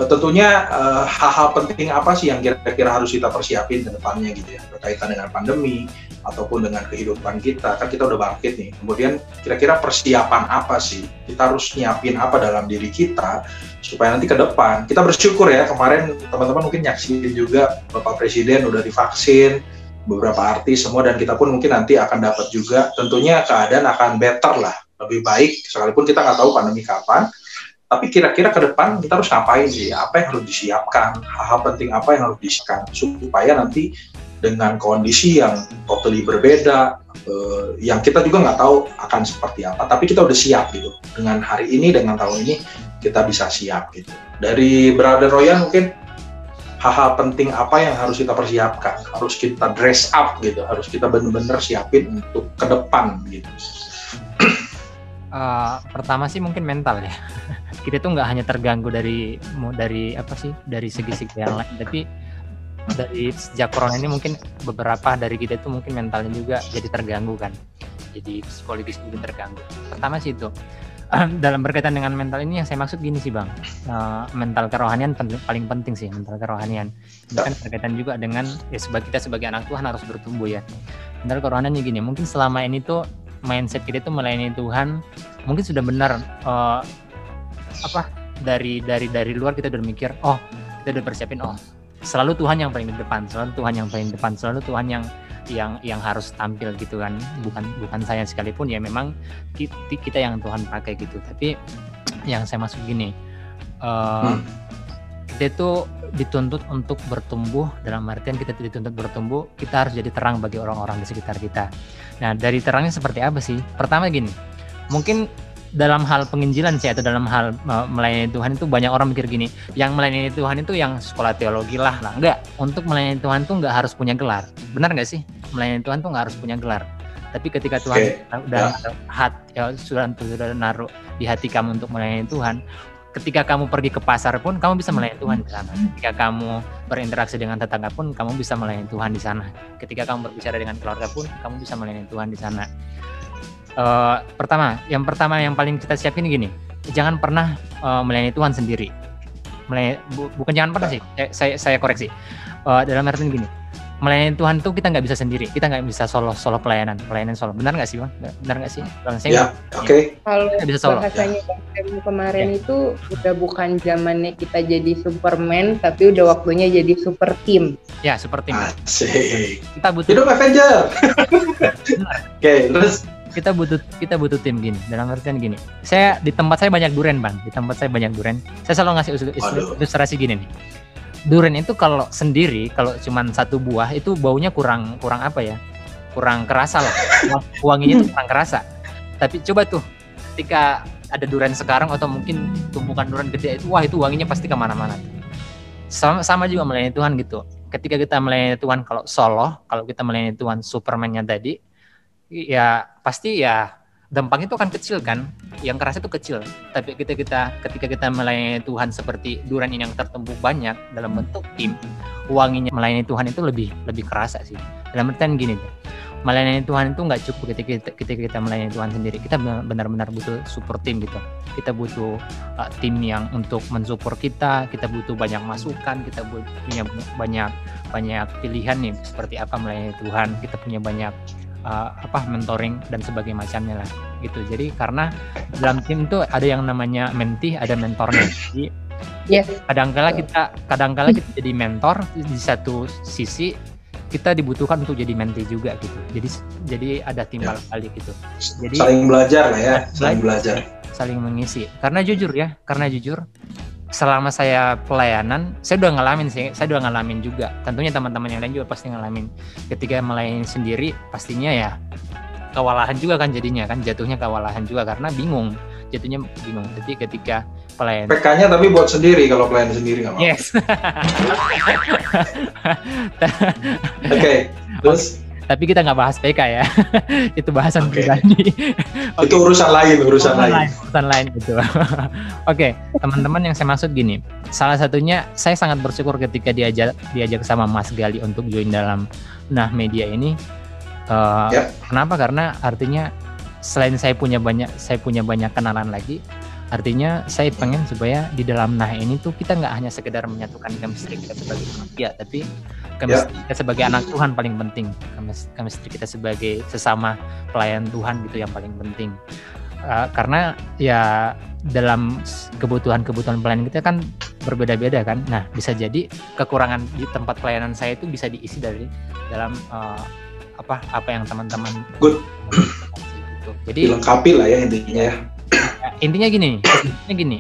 tentunya hal-hal penting apa sih yang kira-kira harus kita persiapin ke depannya gitu ya, berkaitan dengan pandemi ataupun dengan kehidupan kita. Kan kita udah bangkit nih, kemudian kira-kira persiapan apa sih, kita harus nyiapin apa dalam diri kita supaya nanti ke depan. Kita bersyukur ya, kemarin teman-teman mungkin nyaksiin juga Bapak Presiden udah divaksin, beberapa artis semua, dan kita pun mungkin nanti akan dapat juga. Tentunya keadaan akan better lah, lebih baik, sekalipun kita nggak tahu pandemi kapan. Tapi kira-kira ke depan kita harus ngapain sih? Apa yang harus disiapkan? Hal-hal penting apa yang harus disiapkan supaya nanti dengan kondisi yang totally berbeda, yang kita juga nggak tahu akan seperti apa, tapi kita udah siap gitu. Dengan hari ini, dengan tahun ini, kita bisa siap gitu. Dari Brother Royan mungkin hal-hal penting apa yang harus kita persiapkan? Harus kita dress up gitu, harus kita benar-benar siapin untuk ke depan gitu. Pertama sih mungkin mental ya. Kita tuh nggak hanya terganggu dari apa sih, dari segi-segi yang lain, tapi dari sejak corona ini mungkin beberapa dari kita itu mungkin mentalnya juga jadi terganggu kan, jadi psikologis juga terganggu. Pertama sih itu. Dalam berkaitan dengan mental ini yang saya maksud gini sih Bang, mental kerohanian paling penting sih, mental kerohanian. Ini kan berkaitan juga dengan ya, kita sebagai anak Tuhan harus bertumbuh ya. Mental kerohaniannya gini, mungkin selama ini tuh mindset kita itu melayani Tuhan mungkin sudah benar, dari luar kita udah mikir, kita udah persiapin, selalu Tuhan yang paling di depan, selalu Tuhan yang harus tampil gitu kan, bukan saya sekalipun ya, memang kita yang Tuhan pakai gitu. Tapi yang saya maksud gini, kita itu dituntut untuk bertumbuh, dalam artian kita dituntut bertumbuh, kita harus jadi terang bagi orang-orang di sekitar kita. Nah, dari terangnya seperti apa sih? Pertama gini, mungkin dalam hal penginjilan sih, atau dalam hal melayani Tuhan itu banyak orang mikir gini, yang melayani Tuhan itu yang sekolah teologi lah. Enggak, untuk melayani Tuhan tuh nggak harus punya gelar. Benar nggak sih? Melayani Tuhan tuh nggak harus punya gelar. Tapi ketika Tuhan sudah naruh di hati kamu untuk melayani Tuhan, ketika kamu pergi ke pasar pun kamu bisa melayani Tuhan di sana. Ketika kamu berinteraksi dengan tetangga pun kamu bisa melayani Tuhan di sana. Ketika kamu berbicara dengan keluarga pun kamu bisa melayani Tuhan di sana. Pertama yang paling kita siapin gini, jangan pernah melayani Tuhan sendiri. Bukan jangan pernah sih, saya koreksi. Dalam artian gini, melayani Tuhan tuh kita nggak bisa sendiri, kita nggak bisa solo pelayanan solo. Benar nggak sih Bang? Benar nggak sih? Kalau bahasanya Bang kemarin itu udah bukan zamannya kita jadi Superman, tapi udah waktunya jadi super team. Ya, super team. Asik. Kita butuh. Hidup Avenger. Terus kita butuh tim gini. Dalam artian gini, di tempat saya banyak duren Bang. Saya selalu ngasih ilustrasi gini nih. durian itu kalau sendiri, kalau cuman satu buah itu baunya kurang apa ya? Kurang kerasa lah. Wanginya tuh kurang kerasa. Tapi coba tuh ketika ada durian sekarang atau mungkin tumpukan durian gede itu, wah itu wanginya pasti kemana-mana. Sama juga melayani Tuhan gitu. Ketika kita melayani Tuhan kalau solo, kalau kita melayani Tuhan Superman-nya tadi, ya pasti ya dampaknya itu akan kecil kan, yang kerasa itu kecil. Tapi ketika kita melayani Tuhan seperti durian ini yang tertumbuh banyak dalam bentuk tim, wanginya melayani Tuhan itu lebih kerasa sih. Dalam artian gini deh, melayani Tuhan itu nggak cukup ketika kita melayani Tuhan sendiri. Kita benar-benar butuh support tim gitu. Kita butuh tim yang untuk mensupport kita. Kita butuh banyak masukan. Kita punya banyak pilihan nih seperti apa melayani Tuhan. Kita punya banyak mentoring dan sebagainya macamnya lah gitu. Jadi karena dalam tim itu ada yang namanya mentee, ada mentornya. Jadi kadang-kala kita jadi mentor di satu sisi, kita dibutuhkan untuk jadi mentee juga gitu. Jadi ada timbal balik gitu. Jadi saling belajar lah ya, saling mengisi. Karena jujur selama saya pelayanan, saya udah ngalamin juga. Tentunya teman-teman yang lain juga pasti ngalamin. Ketika melayani sendiri, pastinya ya kewalahan juga kan jadinya kan, jatuhnya kewalahan juga karena bingung. Jadi ketika pelayanan PK-nya tapi buat sendiri, kalau pelayanan sendiri nggak mau. Yes. Oke, terus? Tapi kita nggak bahas PK ya. Itu bahasan pribadi. Itu urusan lain gitu. Oke, teman-teman yang saya maksud gini. Salah satunya saya sangat bersyukur ketika diajak sama Mas Gali untuk join dalam media ini. Kenapa? Karena artinya selain saya punya banyak kenalan lagi, artinya saya pengen supaya di dalam ini tuh kita nggak hanya sekedar menyatukan chemistry kita sebagai manusia, tapi chemistry kita sebagai anak Tuhan paling penting, chemistry kita sebagai sesama pelayan Tuhan gitu yang paling penting. Karena ya dalam kebutuhan pelayanan kita kan berbeda-beda kan. Nah, bisa jadi kekurangan di tempat pelayanan saya itu bisa diisi dari dalam apa yang teman-teman good gitu. Jadi dilengkapi lah ya intinya ya. Intinya gini,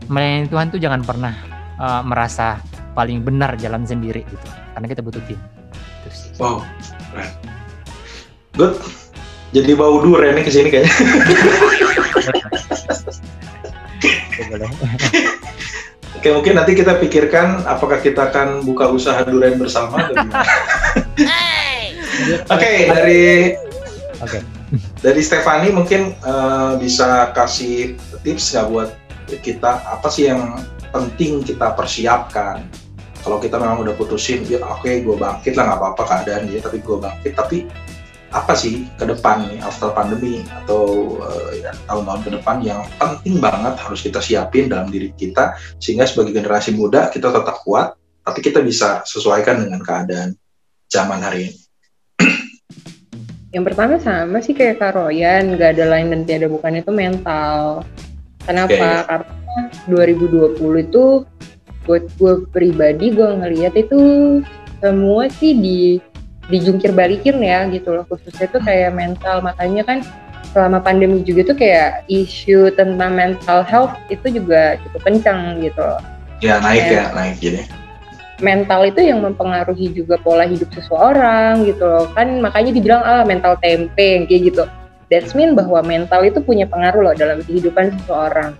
melayani Tuhan tuh jangan pernah merasa paling benar jalan sendiri gitu, karena kita butuh tim. Wow, good. Jadi bau duriannya kesini kayaknya. Oke, mungkin nanti kita pikirkan apakah kita akan buka usaha durian bersama atau gimana. Dari Stefani mungkin bisa kasih tips nggak buat kita, apa sih yang penting kita persiapkan kalau kita memang udah putusin, ya oke, gue bangkit lah, nggak apa-apa keadaan dia, tapi gue bangkit. Tapi apa sih ke depan nih after pandemi atau tahun-tahun ke depan yang penting banget harus kita siapin dalam diri kita sehingga sebagai generasi muda kita tetap kuat, tapi kita bisa sesuaikan dengan keadaan zaman hari ini. Yang pertama sama sih kayak Kak Royan, gak ada lain dan tiada bukan itu mental. Kenapa? Karena 2020 itu buat gue pribadi, gue ngelihat itu semua sih dijungkir balikin ya gitu loh, khususnya tuh kayak mental. Makanya kan selama pandemi juga tuh kayak isu tentang mental health itu juga cukup kencang gitu loh. Ya naik gini. Mental itu yang mempengaruhi juga pola hidup seseorang gitu loh kan, makanya dibilang mental tempe kayak gitu. That's mean bahwa mental itu punya pengaruh loh dalam kehidupan seseorang.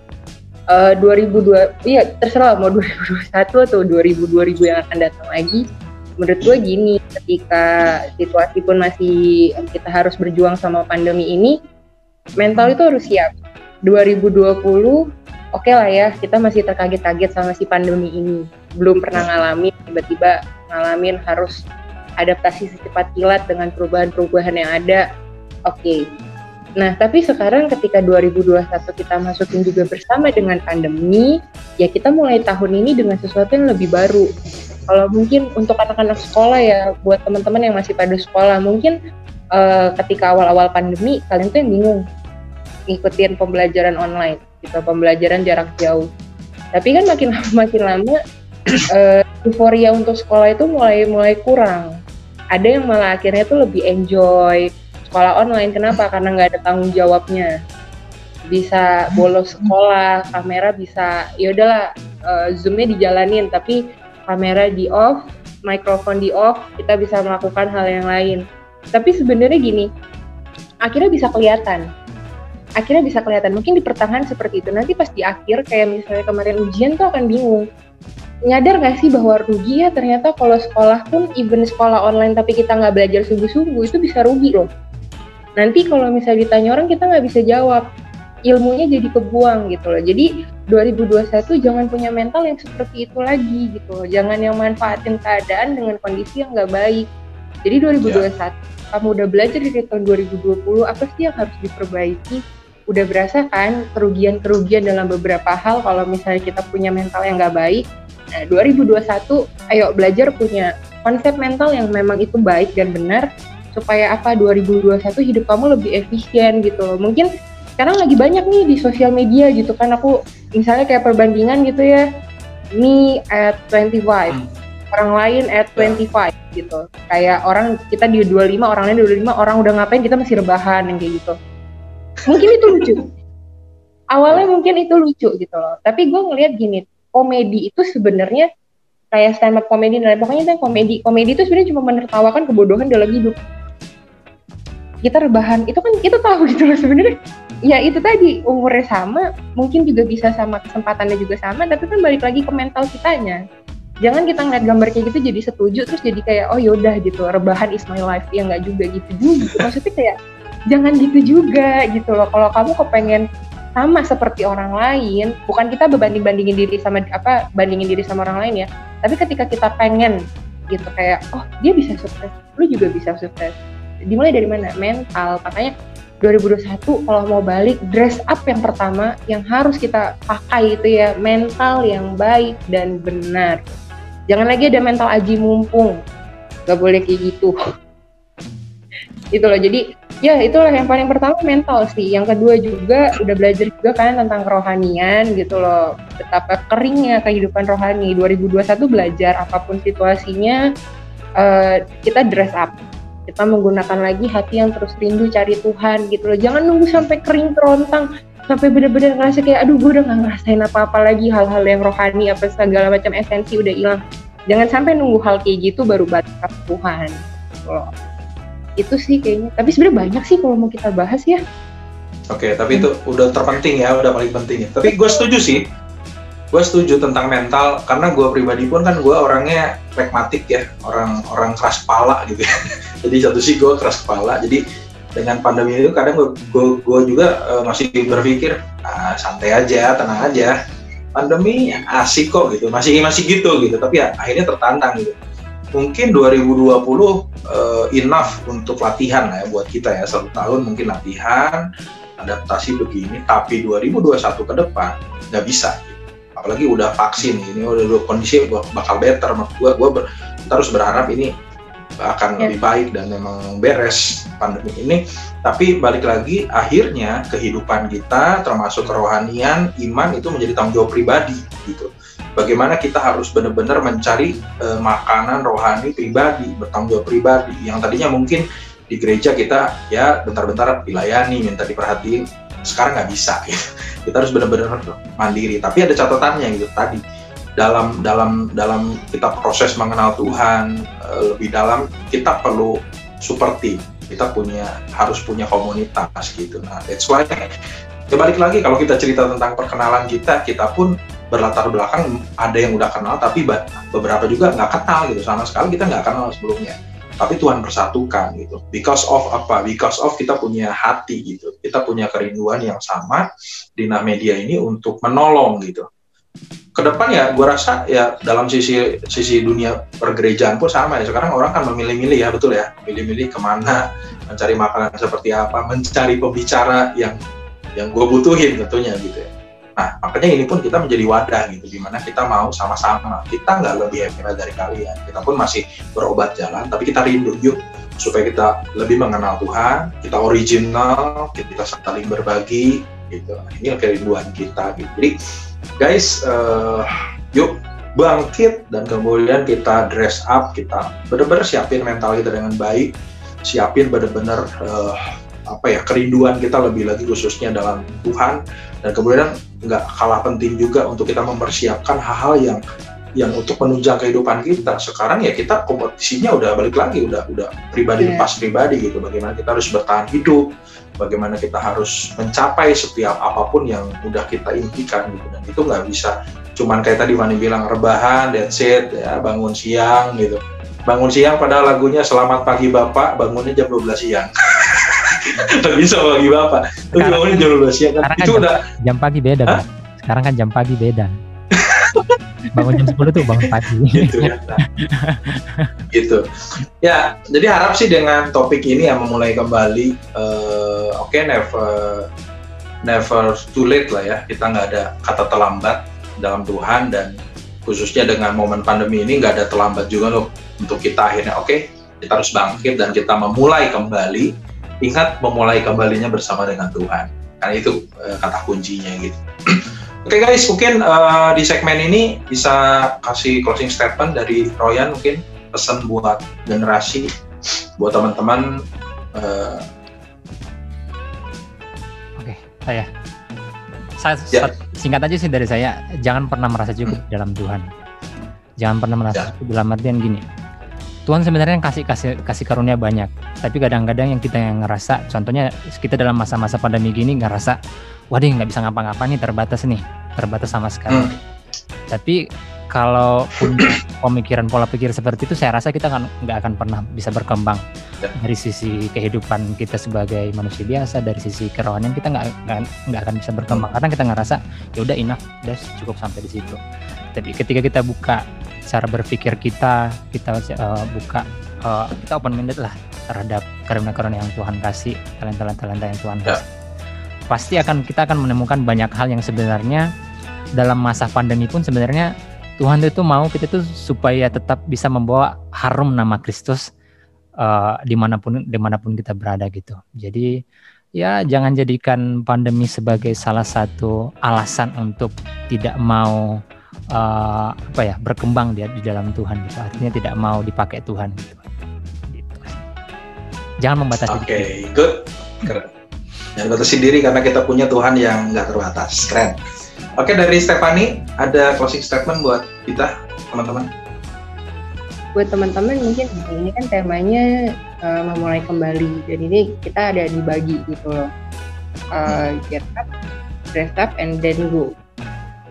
2002 iya terserah mau 2021 atau 2000 yang akan datang lagi. Menurut gue gini, ketika situasi pun masih kita harus berjuang sama pandemi ini, mental itu harus siap. 2020 oke lah ya, kita masih terkaget-kaget sama si pandemi ini. Belum pernah ngalamin, tiba-tiba ngalamin harus adaptasi secepat kilat dengan perubahan-perubahan yang ada. Oke. Nah, tapi sekarang ketika 2021 kita masukin juga bersama dengan pandemi, ya kita mulai tahun ini dengan sesuatu yang lebih baru. Kalau mungkin untuk anak-anak sekolah ya, buat teman-teman yang masih pada sekolah, mungkin ketika awal-awal pandemi, kalian tuh yang bingung ngikutin pembelajaran online, gitu, pembelajaran jarak jauh. Tapi kan makin lama euforia untuk sekolah itu mulai kurang. Ada yang malah akhirnya tuh lebih enjoy sekolah online. Kenapa? Karena nggak ada tanggung jawabnya. Bisa bolos sekolah, kamera bisa, ya udahlah Zoom-nya dijalanin, tapi kamera di off, mikrofon di off, kita bisa melakukan hal yang lain. Tapi sebenarnya gini, akhirnya bisa kelihatan. Mungkin di pertengahan seperti itu. Nanti pas di akhir, kayak misalnya kemarin ujian tuh akan bingung. Nyadar gak sih bahwa rugi ya ternyata kalau sekolah pun, even sekolah online tapi kita nggak belajar sungguh-sungguh, itu bisa rugi loh. Nanti kalau misalnya ditanya orang, kita nggak bisa jawab. Ilmunya jadi kebuang gitu loh. Jadi 2021 jangan punya mental yang seperti itu lagi gitu loh. Jangan yang manfaatin keadaan dengan kondisi yang nggak baik. Jadi 2021 kamu udah belajar dari tahun 2020, apa sih yang harus diperbaiki? Udah berasa kan kerugian dalam beberapa hal kalau misalnya kita punya mental yang nggak baik. Nah 2021 ayo belajar punya konsep mental yang memang itu baik dan benar, supaya apa 2021 hidup kamu lebih efisien gitu loh. Mungkin sekarang lagi banyak nih di sosial media gitu kan, aku misalnya kayak perbandingan gitu ya, me at 25, orang lain at 25 gitu. Kayak orang kita di 25, orang lain di 25, orang udah ngapain kita masih rebahan yang kayak gitu. Mungkin itu lucu. Awalnya mungkin itu lucu gitu loh. Tapi gue ngelihat gini, komedi itu sebenarnya kayak stand up komedi, dan pokoknya itu komedi. Komedi itu sebenarnya cuma menertawakan kebodohan dalam hidup. Kita rebahan, itu kan kita tahu gitu loh sebenarnya. Ya itu tadi, umurnya sama, mungkin juga bisa sama, kesempatannya juga sama, tapi kan balik lagi ke mental kitanya. Jangan kita ngeliat gambar kayak gitu jadi setuju, terus jadi kayak, oh yaudah gitu, rebahan is my life. Ya nggak juga gitu juga. Maksudnya kayak, jangan gitu juga gitu loh. Kalau kamu kepengen sama seperti orang lain, bukan kita bandingin diri sama orang lain ya, tapi ketika kita pengen gitu kayak, oh dia bisa sukses, lu juga bisa sukses. Dimulai dari mana? Mental. Makanya 2021 kalau mau balik, dress up yang pertama yang harus kita pakai itu ya mental yang baik dan benar. Jangan lagi ada mental aji mumpung, gak boleh kayak gitu. Itu loh, jadi ya itulah yang paling pertama mental sih. Yang kedua juga udah belajar juga kan tentang kerohanian gitu loh, betapa keringnya kehidupan rohani. 2021 belajar apapun situasinya, kita dress up, kita menggunakan lagi hati yang terus rindu cari Tuhan gitu loh. Jangan nunggu sampai kering kerontang, sampai benar-benar ngerasa kayak aduh gue udah gak ngerasain apa-apa lagi, hal-hal yang rohani apa segala macam esensi udah hilang. Jangan sampai nunggu hal kayak gitu baru berkat Tuhan gitu loh. Itu sih kayaknya, tapi sebenarnya banyak sih kalau mau kita bahas ya. Oke, tapi itu udah terpenting ya, udah paling penting ya. Tapi gue setuju tentang mental, karena gue pribadi pun kan gue orangnya pragmatik ya, orang keras kepala gitu ya. Jadi satu sih gue keras kepala, jadi dengan pandemi itu kadang gue juga masih berpikir santai aja, tenang aja, pandemi asik kok gitu, masih gitu, tapi ya akhirnya tertantang gitu. Mungkin 2020 enough untuk latihan lah ya buat kita ya, 1 tahun mungkin latihan, adaptasi begini, tapi 2021 ke depan nggak bisa. Apalagi udah vaksin, ini udah kondisi bakal better. Kita harus berharap ini akan lebih baik dan memang beres pandemi ini. Tapi balik lagi, akhirnya kehidupan kita termasuk kerohanian, iman itu menjadi tanggung jawab pribadi gitu. Bagaimana kita harus benar-benar mencari makanan rohani pribadi, bertanggung jawab pribadi. Yang tadinya mungkin di gereja kita ya bentar-bentar dilayani, minta diperhatiin, sekarang nggak bisa gitu. Kita harus benar-benar mandiri. Tapi ada catatannya gitu tadi. Dalam kita proses mengenal Tuhan lebih dalam, kita perlu super team. Kita harus punya komunitas gitu. Nah, that's why ya balik lagi kalau kita cerita tentang perkenalan kita pun berlatar belakang ada yang udah kenal, tapi beberapa juga nggak kenal gitu, sama sekali kita nggak kenal sebelumnya. Tapi Tuhan persatukan gitu. Because of apa? Because of kita punya hati gitu. Kita punya kerinduan yang sama di Nah Media ini untuk menolong gitu. Kedepan ya, gue rasa ya dalam sisi dunia pergerejaan pun sama ya. Sekarang orang kan memilih-milih ya, betul ya. Milih-milih kemana, mencari makanan seperti apa, mencari pembicara yang gue butuhin tentunya gitu ya. Nah, makanya ini pun kita menjadi wadah gitu, dimana kita mau sama-sama. Kita nggak lebih hebat dari kalian. Kita pun masih berobat jalan, tapi kita rindu yuk supaya kita lebih mengenal Tuhan, kita original, kita saling berbagi gitu. Ini kerinduan kita gitu. Jadi guys, yuk bangkit dan kemudian kita dress up, kita benar-benar siapin mental kita dengan baik, siapin benar-benar kerinduan kita lebih lagi khususnya dalam Tuhan, dan kemudian nggak kalah penting juga untuk kita mempersiapkan hal-hal yang yang untuk menunjang kehidupan kita. Sekarang ya kita kompetisinya udah balik lagi, udah pribadi lepas pribadi gitu. Bagaimana kita harus bertahan hidup, bagaimana kita harus mencapai setiap apapun yang udah kita impikan gitu. Dan itu nggak bisa cuman kayak tadi Fani bilang rebahan, that's it, ya, bangun siang gitu. Bangun siang padahal lagunya Selamat Pagi Bapak, bangunnya jam 12 siang. Nggak bisa bagi Bapak. Tapi bangunnya jam 12 siang kan. Itu udah jam pagi beda, Bang. Sekarang kan jam pagi beda. Bangun jam 10 tuh bangun pagi. Gitu ya. Gitu. Ya, jadi harap sih dengan topik ini yang memulai kembali, oke, never too late lah ya. Kita nggak ada kata terlambat dalam Tuhan, dan khususnya dengan momen pandemi ini nggak ada terlambat juga loh untuk kita akhirnya kita harus bangkit dan kita memulai kembali. Ingat, memulai kembalinya bersama dengan Tuhan. Karena itu kata kuncinya gitu. Oke guys, mungkin di segmen ini bisa kasih closing statement dari Royan, mungkin pesan buat generasi, buat teman-teman. Oke, saya singkat aja sih dari saya, jangan pernah merasa cukup dalam Tuhan. Jangan pernah merasa cukup dalam artian gini. Tuhan sebenarnya kasih karunia banyak, tapi kadang-kadang yang kita ngerasa, contohnya kita dalam masa-masa pandemi gini ngerasa, waduh nggak bisa ngapa-ngapain nih, terbatas sama sekali. Tapi kalau punya pemikiran pola pikir seperti itu, saya rasa kita nggak akan pernah bisa berkembang dari sisi kehidupan kita sebagai manusia biasa, dari sisi kerohanian kita nggak akan bisa berkembang karena kita ngerasa ya udah enough, udah cukup sampai di situ. Tapi ketika kita buka cara berpikir kita buka, kita open minded lah terhadap karunia-karunia yang Tuhan kasih, talenta-talenta yang Tuhan kasih. Pasti kita akan menemukan banyak hal yang sebenarnya dalam masa pandemi pun sebenarnya Tuhan itu mau kita tuh supaya tetap bisa membawa harum nama Kristus dimanapun kita berada gitu. Jadi ya jangan jadikan pandemi sebagai salah satu alasan untuk tidak mau berkembang di dalam Tuhan gitu. Artinya tidak mau dipakai Tuhan gitu. Jangan membatasi diri. Oke, good. Keren. Jangan batasi diri karena kita punya Tuhan yang nggak terbatas. Keren. Oke, dari Stephanie ada closing statement buat kita, teman-teman. Buat teman-teman mungkin ini kan temanya memulai kembali. Jadi ini kita ada dibagi gitu loh. Get up, dress up, and then go.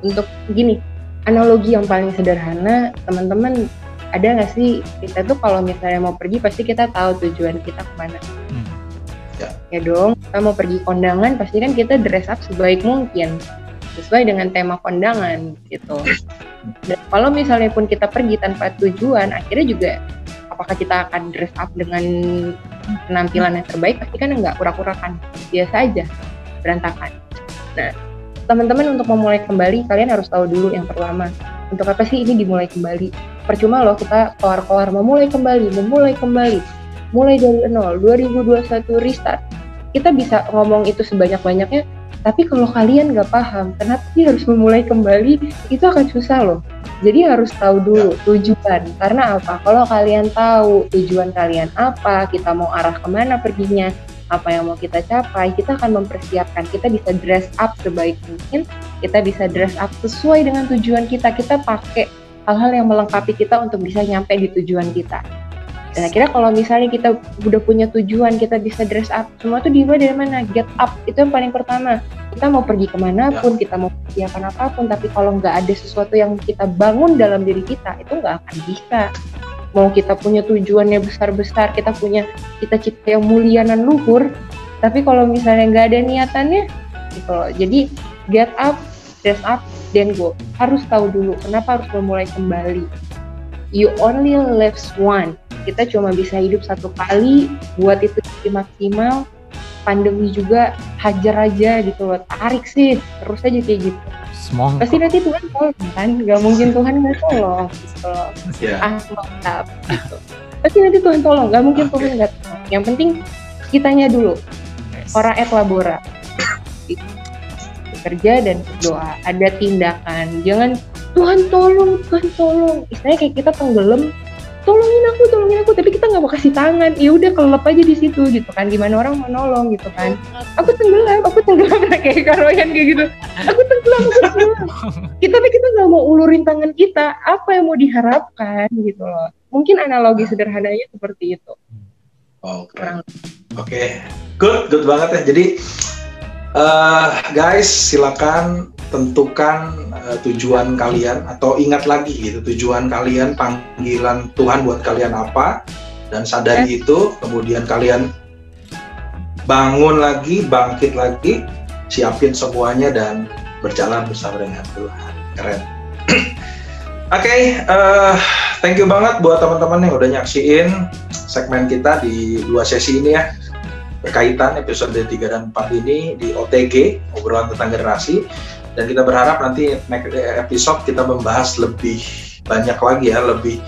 Untuk gini, analogi yang paling sederhana, teman-teman ada nggak sih, kita tuh kalau misalnya mau pergi pasti kita tahu tujuan kita kemana. Ya dong, kita mau pergi kondangan pasti kan kita dress up sebaik mungkin sesuai dengan tema kondangan gitu. Dan kalau misalnya pun kita pergi tanpa tujuan, akhirnya juga apakah kita akan dress up dengan penampilan yang terbaik? Pasti kan enggak, urak-urakan, biasa aja, berantakan. Nah, teman-teman untuk memulai kembali, kalian harus tahu dulu yang pertama, untuk apa sih ini dimulai kembali? Percuma loh kita keluar memulai kembali, mulai dari nol, 2021 restart. Kita bisa ngomong itu sebanyak-banyaknya, tapi kalau kalian nggak paham kenapa sih harus memulai kembali, itu akan susah loh. Jadi harus tahu dulu tujuan. Karena apa? Kalau kalian tahu tujuan kalian apa, kita mau arah kemana perginya, apa yang mau kita capai, kita akan mempersiapkan. Kita bisa dress up sebaik mungkin, kita bisa dress up sesuai dengan tujuan kita. Kita pakai hal-hal yang melengkapi kita untuk bisa nyampe di tujuan kita. Dan akhirnya kalau misalnya kita udah punya tujuan, kita bisa dress up, semua tuh dimulai dari mana? Get up, itu yang paling pertama. Kita mau pergi kemanapun, kita mau persiapan apapun, tapi kalau nggak ada sesuatu yang kita bangun dalam diri kita, itu nggak akan bisa. Mau kita punya tujuannya besar-besar, kita punya cita-cita yang mulia dan luhur, tapi kalau misalnya nggak ada niatannya, gitu loh. Jadi get up, dress up, then go. Harus tahu dulu kenapa harus memulai kembali. You only live once. Kita cuma bisa hidup satu kali, buat itu maksimal. Pandemi juga hajar aja gitu loh, tarik sih, terus aja kayak gitu. Semongko. Pasti nanti Tuhan tolong kan, gak mungkin Tuhan gak tolong gitu loh. Mantap gitu. Pasti nanti Tuhan tolong, gak mungkin Tuhan gak tolong. Yang penting kitanya dulu, ora et labora, bekerja dan berdoa, ada tindakan. Jangan Tuhan tolong, istilahnya kayak kita tenggelam, tolongin aku, tapi kita nggak mau kasih tangan, ya udah kelelep aja di situ gitu kan, gimana orang mau nolong gitu kan, aku tenggelam kayak Karoyan kayak gitu, aku kita nggak mau ulurin tangan kita, apa yang mau diharapkan gitu loh. Mungkin analogi sederhananya seperti itu. Oke. Good banget ya. Jadi guys, silakan tentukan tujuan kalian atau ingat lagi gitu tujuan kalian, panggilan Tuhan buat kalian apa, dan sadari itu, kemudian kalian bangun lagi, bangkit lagi, siapin semuanya dan berjalan bersama dengan Tuhan. Keren. Oke, thank you banget buat teman-teman yang udah nyaksiin segmen kita di 2 sesi ini ya, berkaitan episode 3 dan 4 ini di OTG, obrolan tentang generasi. Dan kita berharap nanti next episode kita membahas lebih banyak lagi ya, lebih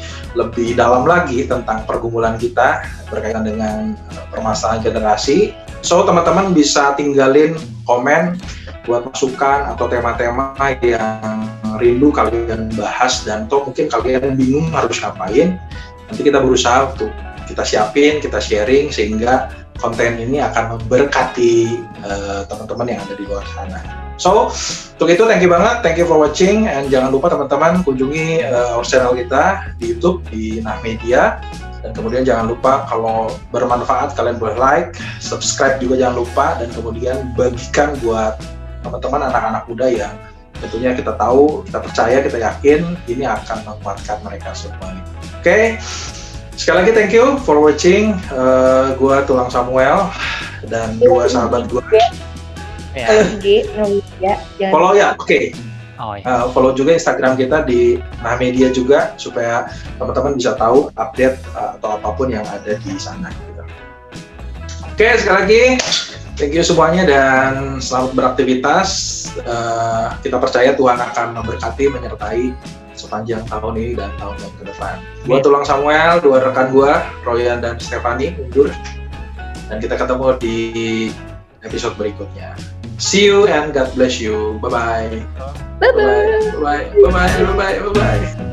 dalam lagi tentang pergumulan kita berkaitan dengan permasalahan generasi. So teman-teman bisa tinggalin komen buat masukan atau tema-tema yang rindu kalian bahas, dan atau mungkin kalian bingung harus ngapain. Nanti kita berusaha untuk kita siapin, kita sharing sehingga konten ini akan memberkati teman-teman yang ada di luar sana. So, untuk itu thank you banget, thank you for watching, and jangan lupa teman-teman kunjungi our channel kita di YouTube di Nah Media, dan kemudian jangan lupa kalau bermanfaat kalian boleh like, subscribe juga jangan lupa, dan kemudian bagikan buat teman-teman anak-anak muda yang tentunya kita tahu, kita percaya, kita yakin ini akan menguatkan mereka semua. Oke. Sekali lagi thank you for watching. Gua Tulang Samuel dan 2 sahabat gua. Follow ya, oke. Follow juga Instagram kita di Nah Media juga supaya teman-teman bisa tahu update atau apapun yang ada di sana. Gitu. Oke, sekali lagi thank you semuanya dan selamat beraktivitas. Kita percaya Tuhan akan memberkati, menyertai sepanjang tahun ini dan tahun-tahun ke depan. Gua Tulang Samuel, 2 rekan gua, Royan dan Stephanie undur. Dan kita ketemu di episode berikutnya. See you and God bless you. Bye-bye. Bye-bye. Bye-bye. Bye-bye. Bye-bye. Bye-bye.